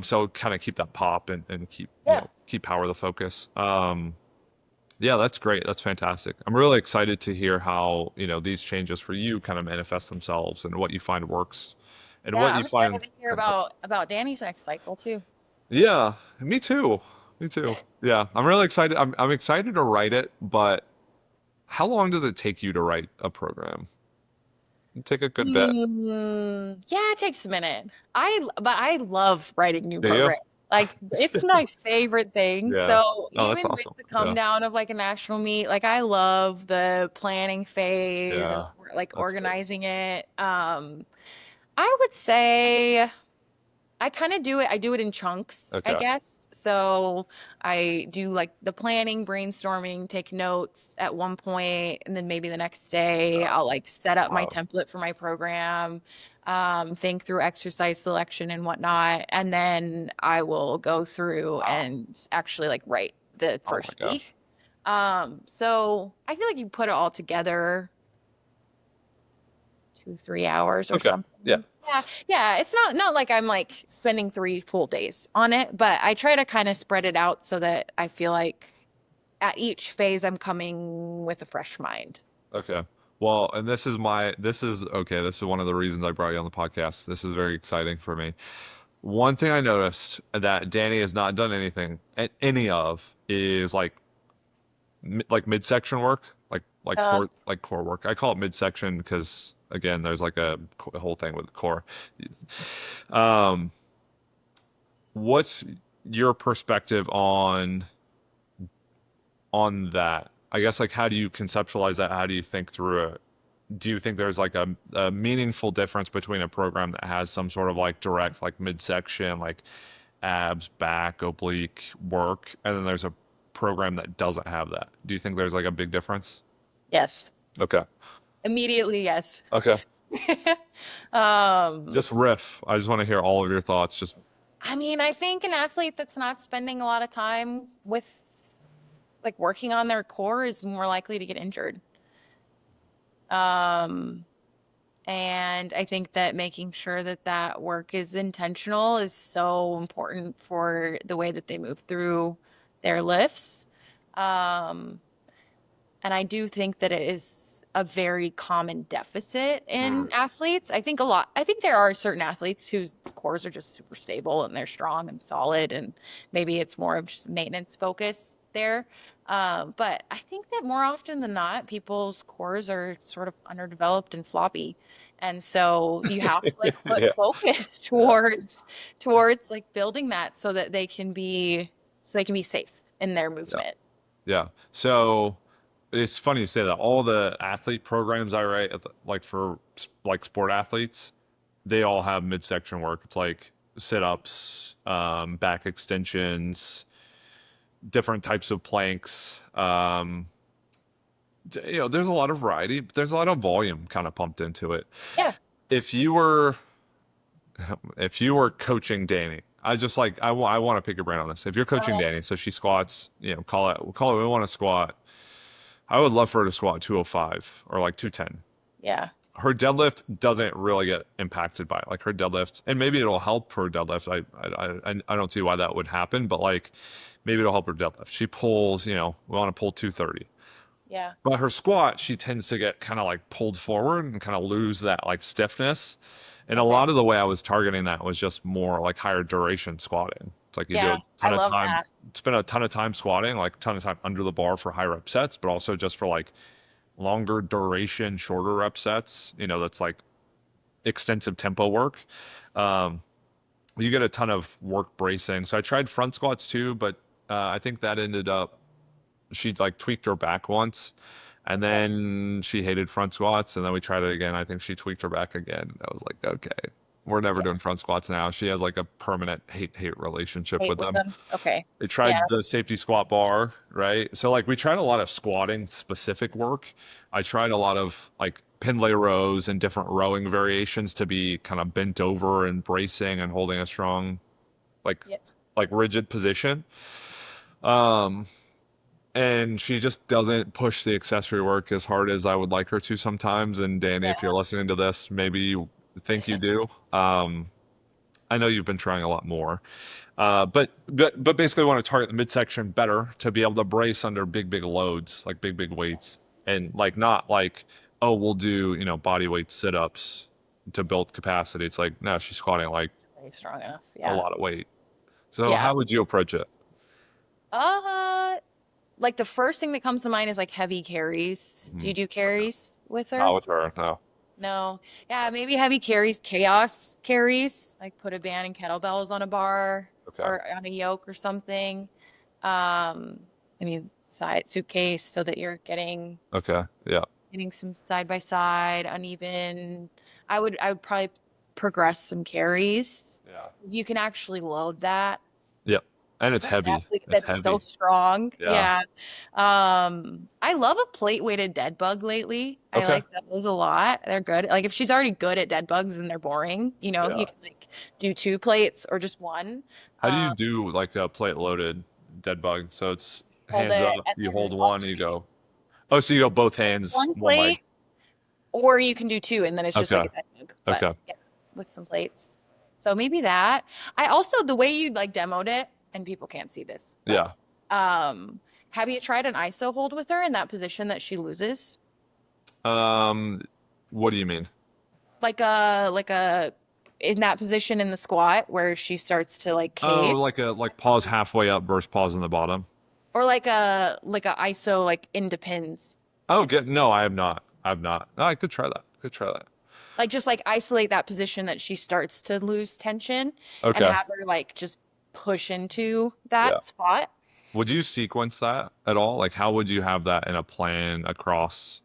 So kind of keep that pop and keep, Yeah. keep power the focus. Yeah, that's great. That's fantastic. I'm really excited to hear how, these changes for you kind of manifest themselves and what you find works and Yeah, what I'm you find excited to hear kind of help. about Danny's next cycle too. Yeah, me too. Me too. Yeah, I'm really excited. I'm excited to write it, but how long does it take you to write a program? Take a good bit. Yeah, it takes a minute. But I love writing new Do you? programs. Like it's my favorite thing. Yeah. So Oh, that's even with awesome. the Yeah. come down of like a national meet, like I love the planning phase and Yeah. like That's great. organizing it. I would say I kind of do it. I do it in chunks, I Okay. guess. So I do like the planning, brainstorming, take notes at one point, and then maybe the next day I'll like set up my Wow. template for my program, think through exercise selection and whatnot, and then I will go through Wow. and actually like write the Oh my first gosh. week. So I feel like you put it all together 2, 3 hours or Okay. Yeah. something. Yeah, yeah. It's not like I'm like spending 3 full days on it, but I try to kind of spread it out so that I feel like at each phase I'm coming with a fresh mind. Okay. Well, and this is one of the reasons I brought you on the podcast. This is very exciting for me. One thing I noticed that Danny has not done any of is like midsection work, like Uh, core work. I call it midsection because again, there's like a whole thing with the core. Um, what's your perspective on that? I guess like how do you conceptualize that? How do you think through it? do you think there's like a meaningful difference between a program that has some sort of like direct like midsection like abs, back, oblique work, and then there's a program that doesn't have that? Do you think there's like a big difference? Yes. Okay. Immediately, yes. Okay. Um, Just riff. I just want to hear all of your thoughts. Just I mean, I think an athlete that's not spending a lot of time with like working on their core is more likely to get injured. Um, and I think that making sure that that work is intentional is so important for the way that they move through their lifts. Um, And I do think that it is a very common deficit in mm, athletes. I think there are certain athletes whose cores are just super stable and they're strong and solid, and maybe it's more of just maintenance focus there. But I think that more often than not, people's cores are sort of underdeveloped and floppy. And so you have to like put yeah, focus yeah, towards like building that so they can be safe in their yeah, movement. yeah. So it's funny you say that. All the athlete programs I write, like for like sport athletes, they all have midsection work. It's like sit-ups, back extensions, different types of planks. There's a lot of variety, but there's a lot of volume kind of pumped into it. Yeah. If you were if you were coaching Danny, I just like I want to pick your brain on this. If you're coaching Danny, so she squats, call it we want to squat. I would love for her to squat 205 or like 210. Yeah. Her deadlift doesn't really get impacted by it. Like her deadlift, and maybe it'll help her deadlift. I don't see why that would happen, but like maybe it'll help her deadlift. She pulls, we want to pull 230. Yeah. But her squat, she tends to get kind of like pulled forward and kind of lose that like stiffness. And a Okay. lot of the way I was targeting that was just more like higher duration squatting. It's like you do a Yeah. I ton of love time, that. spend a ton of time squatting, like a ton of time under the bar for high rep sets, but also just for like longer duration, shorter rep sets, that's like extensive tempo work. Um, you get a ton of work bracing. So I tried front squats too, but I think that ended up she like tweaked her back once and Okay. then she hated front squats and then we tried it again. I think she tweaked her back again. I was like, okay, we're never Yeah. doing front squats now. She has like a permanent hate relationship Hate with with them. them. Okay. They Yeah. tried the safety squat bar, right? So like we tried a lot of squatting specific work. I tried a lot of like Pendlay rows and different rowing variations to be kind of bent over and bracing and holding a strong like Yeah. rigid position. Um and she just doesn't push the accessory work as hard as I would like her to sometimes. And Danny, Yeah. if you're listening to this, maybe you think you do. I know you've been trying a lot more, but basically, want to target the midsection better to be able to brace under big loads, like big weights, and like not like we'll do body weight sit ups to build capacity. It's like no, she's squatting like Very strong enough. a Yeah. lot of weight. So Yeah. how would you approach it? Uh, like the first thing that comes to mind is like heavy carries. Do Hmm. you do Okay. carries with Not her? with her, no. No. Yeah, maybe heavy carries, chaos carries, like put a band and kettlebells on a bar Okay. or on a yoke or something. I mean, side suitcase so that you're Okay. Yeah. getting some side by side, uneven. I would probably progress some carries. Yeah. 'Cause you can actually load that. Yep. And it's Especially an heavy. athlete It's that's so heavy. strong. Yeah. Yeah. I love a plate weighted dead bug lately. I Okay. like those a lot. They're good. Like if she's already good at dead bugs and they're boring, you Yeah. can like do two plates or just one. How do you Um, do like a plate loaded dead bug? So it's hold hands it up, and you then hold one, you alternate. go. Oh, so you go both So hands, one one leg. plate, or you can do two and then it's just like Okay. a dead bug, but Okay. yeah, with some plates. So maybe that. I also the way you like demoed it, and people can't see this, but Yeah. um, have you tried an ISO hold with her in that position that she loses? Um, what do you mean? Like a in that position in the squat where she starts to like Oh, cave, like pause halfway up versus pause in the bottom. or like a ISO like into pins. Oh, good. No, I have not. I have not. No, I could try that. Could try that. Like just like isolate that position that she starts to lose tension and Okay. have her like just push into Yeah. that spot. Would you sequence that at all? Like, how would you have that in a plan across?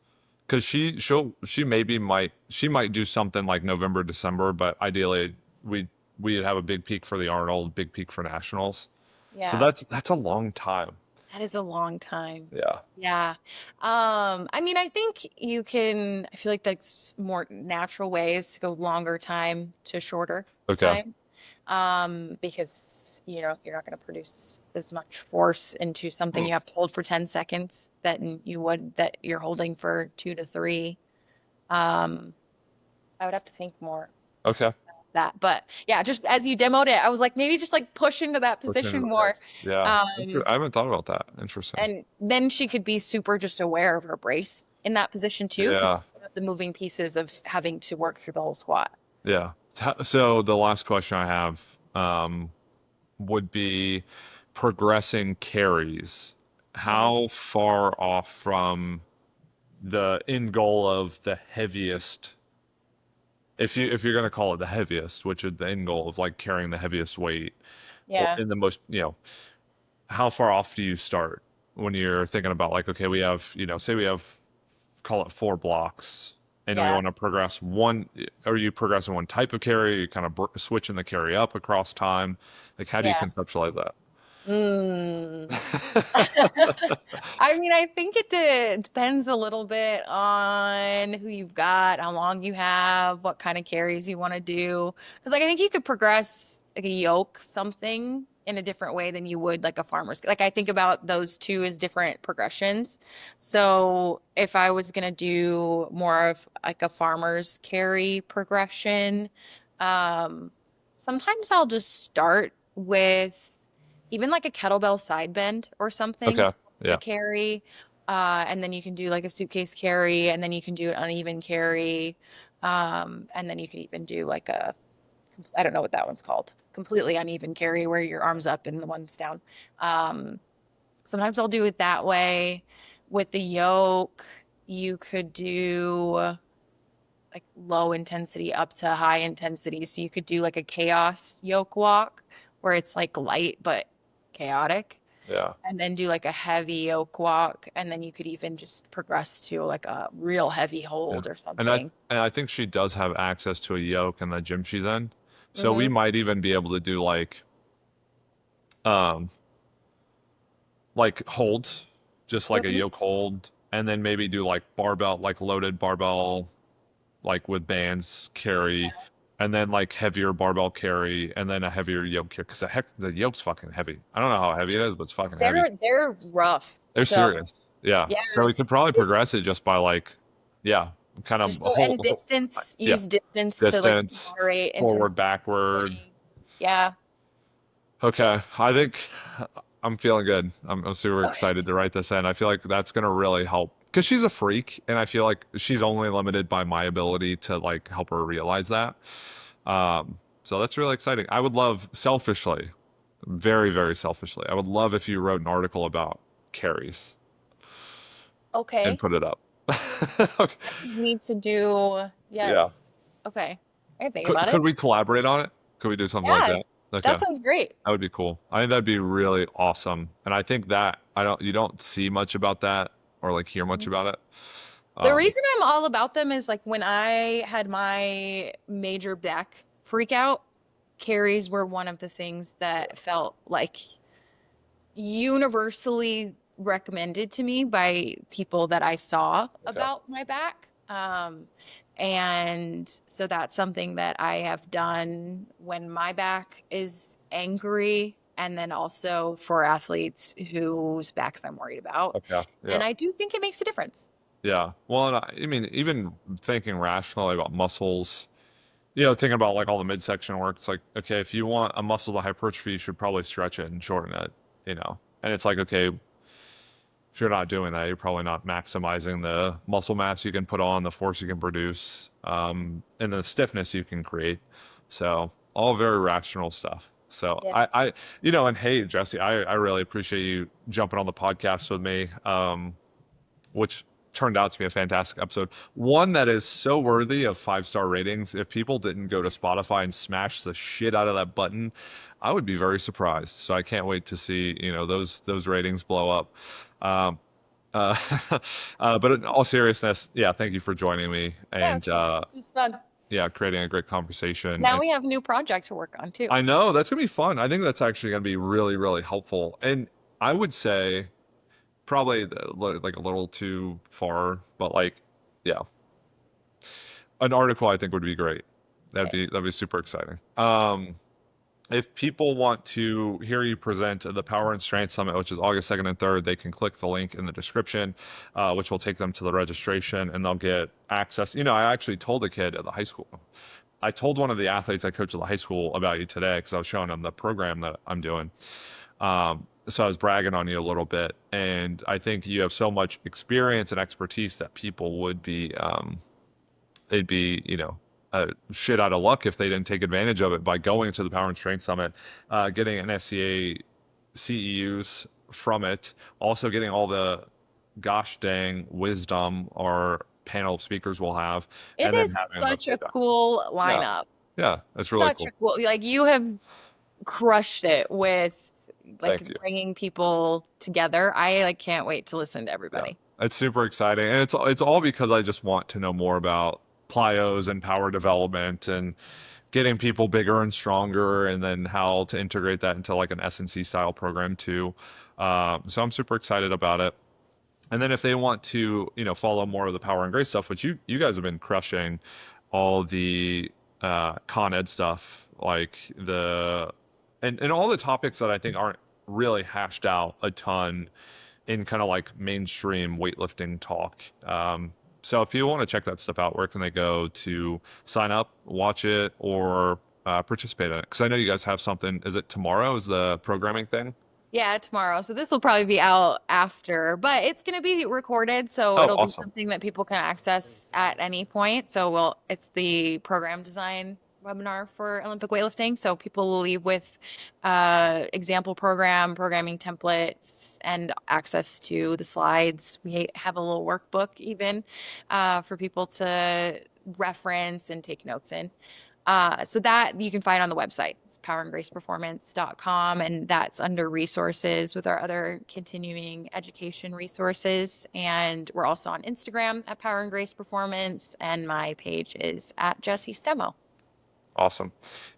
because she might do something like November, December, but ideally we we'd have a big peak for the Arnold, big peak for nationals. So Yeah. that's a long time. That is a long time. Yeah. Yeah. I mean, I think you can, I feel like that's more natural ways to go longer time to shorter Okay. time. Because you're not going to produce as much force into something Mm. you have to hold for 10 seconds that you would that you're holding for 2 to 3. Um, I would have to think more Okay. that. But yeah, just as you demoed it, I was like, maybe just like push into that Push into position the more. pits. Yeah. Um, I haven't thought about that. Interesting. and then she could be super just aware of her brace in that position too, because Yeah. the moving pieces of having to work through the whole squat. Yeah. So the last question I have would be progressing carries. Hmm. How far off from the end goal of the heaviest, if you're gonna call it the heaviest, which is the end goal of like carrying the heaviest weight, or Yeah, in the most, how far off do you start when you're thinking about like, okay, we have, say we have, call it 4 blocks, and we yeah, want to progress one. Are you progressing one type of carry? Are you kind of switching the carry up across time? Like, how do you yeah. conceptualize that? Mm. I mean, I think it depends a little bit on who you've got, how long you have, what kind of carries you want to do. Because like I think you could progress like a yoke something in a different way than you would like a farmer's. Like I think about those two as different progressions. So if I was gonna do more of like a farmer's carry progression, um, sometimes I'll just start with even like a kettlebell side bend or something Okay. to Yeah. carry. And then you can do like a suitcase carry, and then you can do an uneven carry. And then you can even do like I don't know what that one's called, completely uneven carry where your arm's up and the one's down. Um, Sometimes I'll do it that way. With the yoke, you could do like low intensity up to high intensity. So you could do like a chaos yoke walk where it's like light but chaotic, Yeah. and then do like a heavy oak walk, and then you could even just progress to like a real heavy Yeah. hold or And I something. and I think she does have access to a yoke in the gym she's in. So we Hmm. might even be able to do um like holds, just like a Hmm. yoke hold, and then maybe do like barbell, like loaded barbell, like with bands carry, and then like heavier barbell carry, and then a heavier yoke carry. Because the yoke's fucking heavy. I don't know how heavy it is, but it's fucking heavy. They're rough. They're So serious. Yeah. yeah, So we could probably progress it just by like, yeah, kind of just a go and yeah, use distance to like distance, moderate forward, intensity. backward. Yeah. Okay, I think I'm feeling good. I'm super Okay. excited to write this in. I feel like that's gonna really help because she's a freak, and I feel like she's only limited by my ability to like help her realize that. So that's really exciting. I would love, selfishly, very, very selfishly, I would love if you wrote an article about carries and Okay. put it up. Okay. Need to do, Yeah. yes. Okay. I can think about it. Could we collaborate on it? Could we do something like Yeah, that? Okay. that sounds great. That would be cool. I think that'd be really awesome. And I think that you don't see much about that or like hear much about it. The Um, reason I'm all about them is like when I had my major back freak out, carries were one of the things that felt like universally recommended to me by people that I saw okay. about my back. And so that's something that I have done when my back is angry, and then also for athletes whose backs I'm worried about. Okay. And Yeah. I do think it makes a difference. Yeah. Well, and I mean, even thinking rationally about muscles, thinking about like all the midsection work, it's like, okay, if you want a muscle to hypertrophy, you should probably stretch it and shorten it. And it's like, okay, if you're not doing that, you're probably not maximizing the muscle mass you can put on, the force you can produce, and the stiffness you can create. So all very rational stuff. So Yeah. and hey, Jesse, I really appreciate you jumping on the podcast with me, which turned out to be a fantastic episode. One that is so worthy of 5-star ratings. If people didn't go to Spotify and smash the shit out of that button, I would be very surprised. So I can't wait to see, those ratings blow up. Um, Uh, but in all seriousness, yeah, thank you for joining me Yeah, and of course. This was fun. yeah, creating a great conversation. Now And we have a new project to work on too. I know that's gonna be fun. I think that's actually gonna be really, really helpful. And I would say probably like a little too far, but like, yeah, an article I think would be great. Okay. That'd be super exciting. If people want to hear you present at the Power and Strength Summit, which is August 2nd and 3rd, they can click the link in the description, which will take them to the registration and they'll get access. You know, I actually told a kid at the high school, I told one of the athletes I coach at the high school about you today because I was showing him the program that I'm doing. So I was bragging on you a little bit. And I think you have so much experience and expertise that people would be, they'd be, you know, shit out of luck if they didn't take advantage of it by going to the Power and Strength Summit, getting an SCA CEUs from it, also getting all the gosh dang wisdom our panel of speakers will have, It and then is having the such a cool yeah, lineup. yeah, that's really Such a cool. cool, like you have crushed it with like Thank you. bringing people together. I like can't wait to listen to Yeah, everybody. it's super exciting, and it's all because I just want to know more about plyos and power development and getting people bigger and stronger, and then how to integrate that into like an S&C style program too. So I'm super excited about it. And then if they want to, you know, follow more of the Power and Grace stuff, which you guys have been crushing, all the Con Ed stuff, like the and all the topics that I think aren't really hashed out a ton in kind of like mainstream weightlifting talk. So if people want to check that stuff out, where can they go to sign up, watch it, or participate in it? Because I know you guys have something. Is it tomorrow? Is the programming thing? Yeah, tomorrow. So this will probably be out after, but it's going to be recorded, so Oh, it'll be awesome. something that people can access at any point. It's the program design webinar for Olympic weightlifting. So people will leave with example programming templates, and access to the slides. We have a little workbook even for people to reference and take notes in. So that you can find on the website. It's powerandgraceperformance.com, and that's under resources with our other continuing education resources. And we're also on Instagram at Power and Grace Performance, and my page is at Jessie Stemo. Awesome.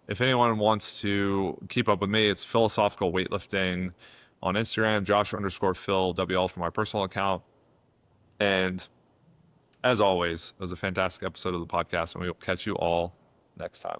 If anyone wants to keep up with me, it's philosophical weightlifting on Instagram, Josh_Phil WL for my personal account. And as always, it was a fantastic episode of the podcast, and we will catch you all next time.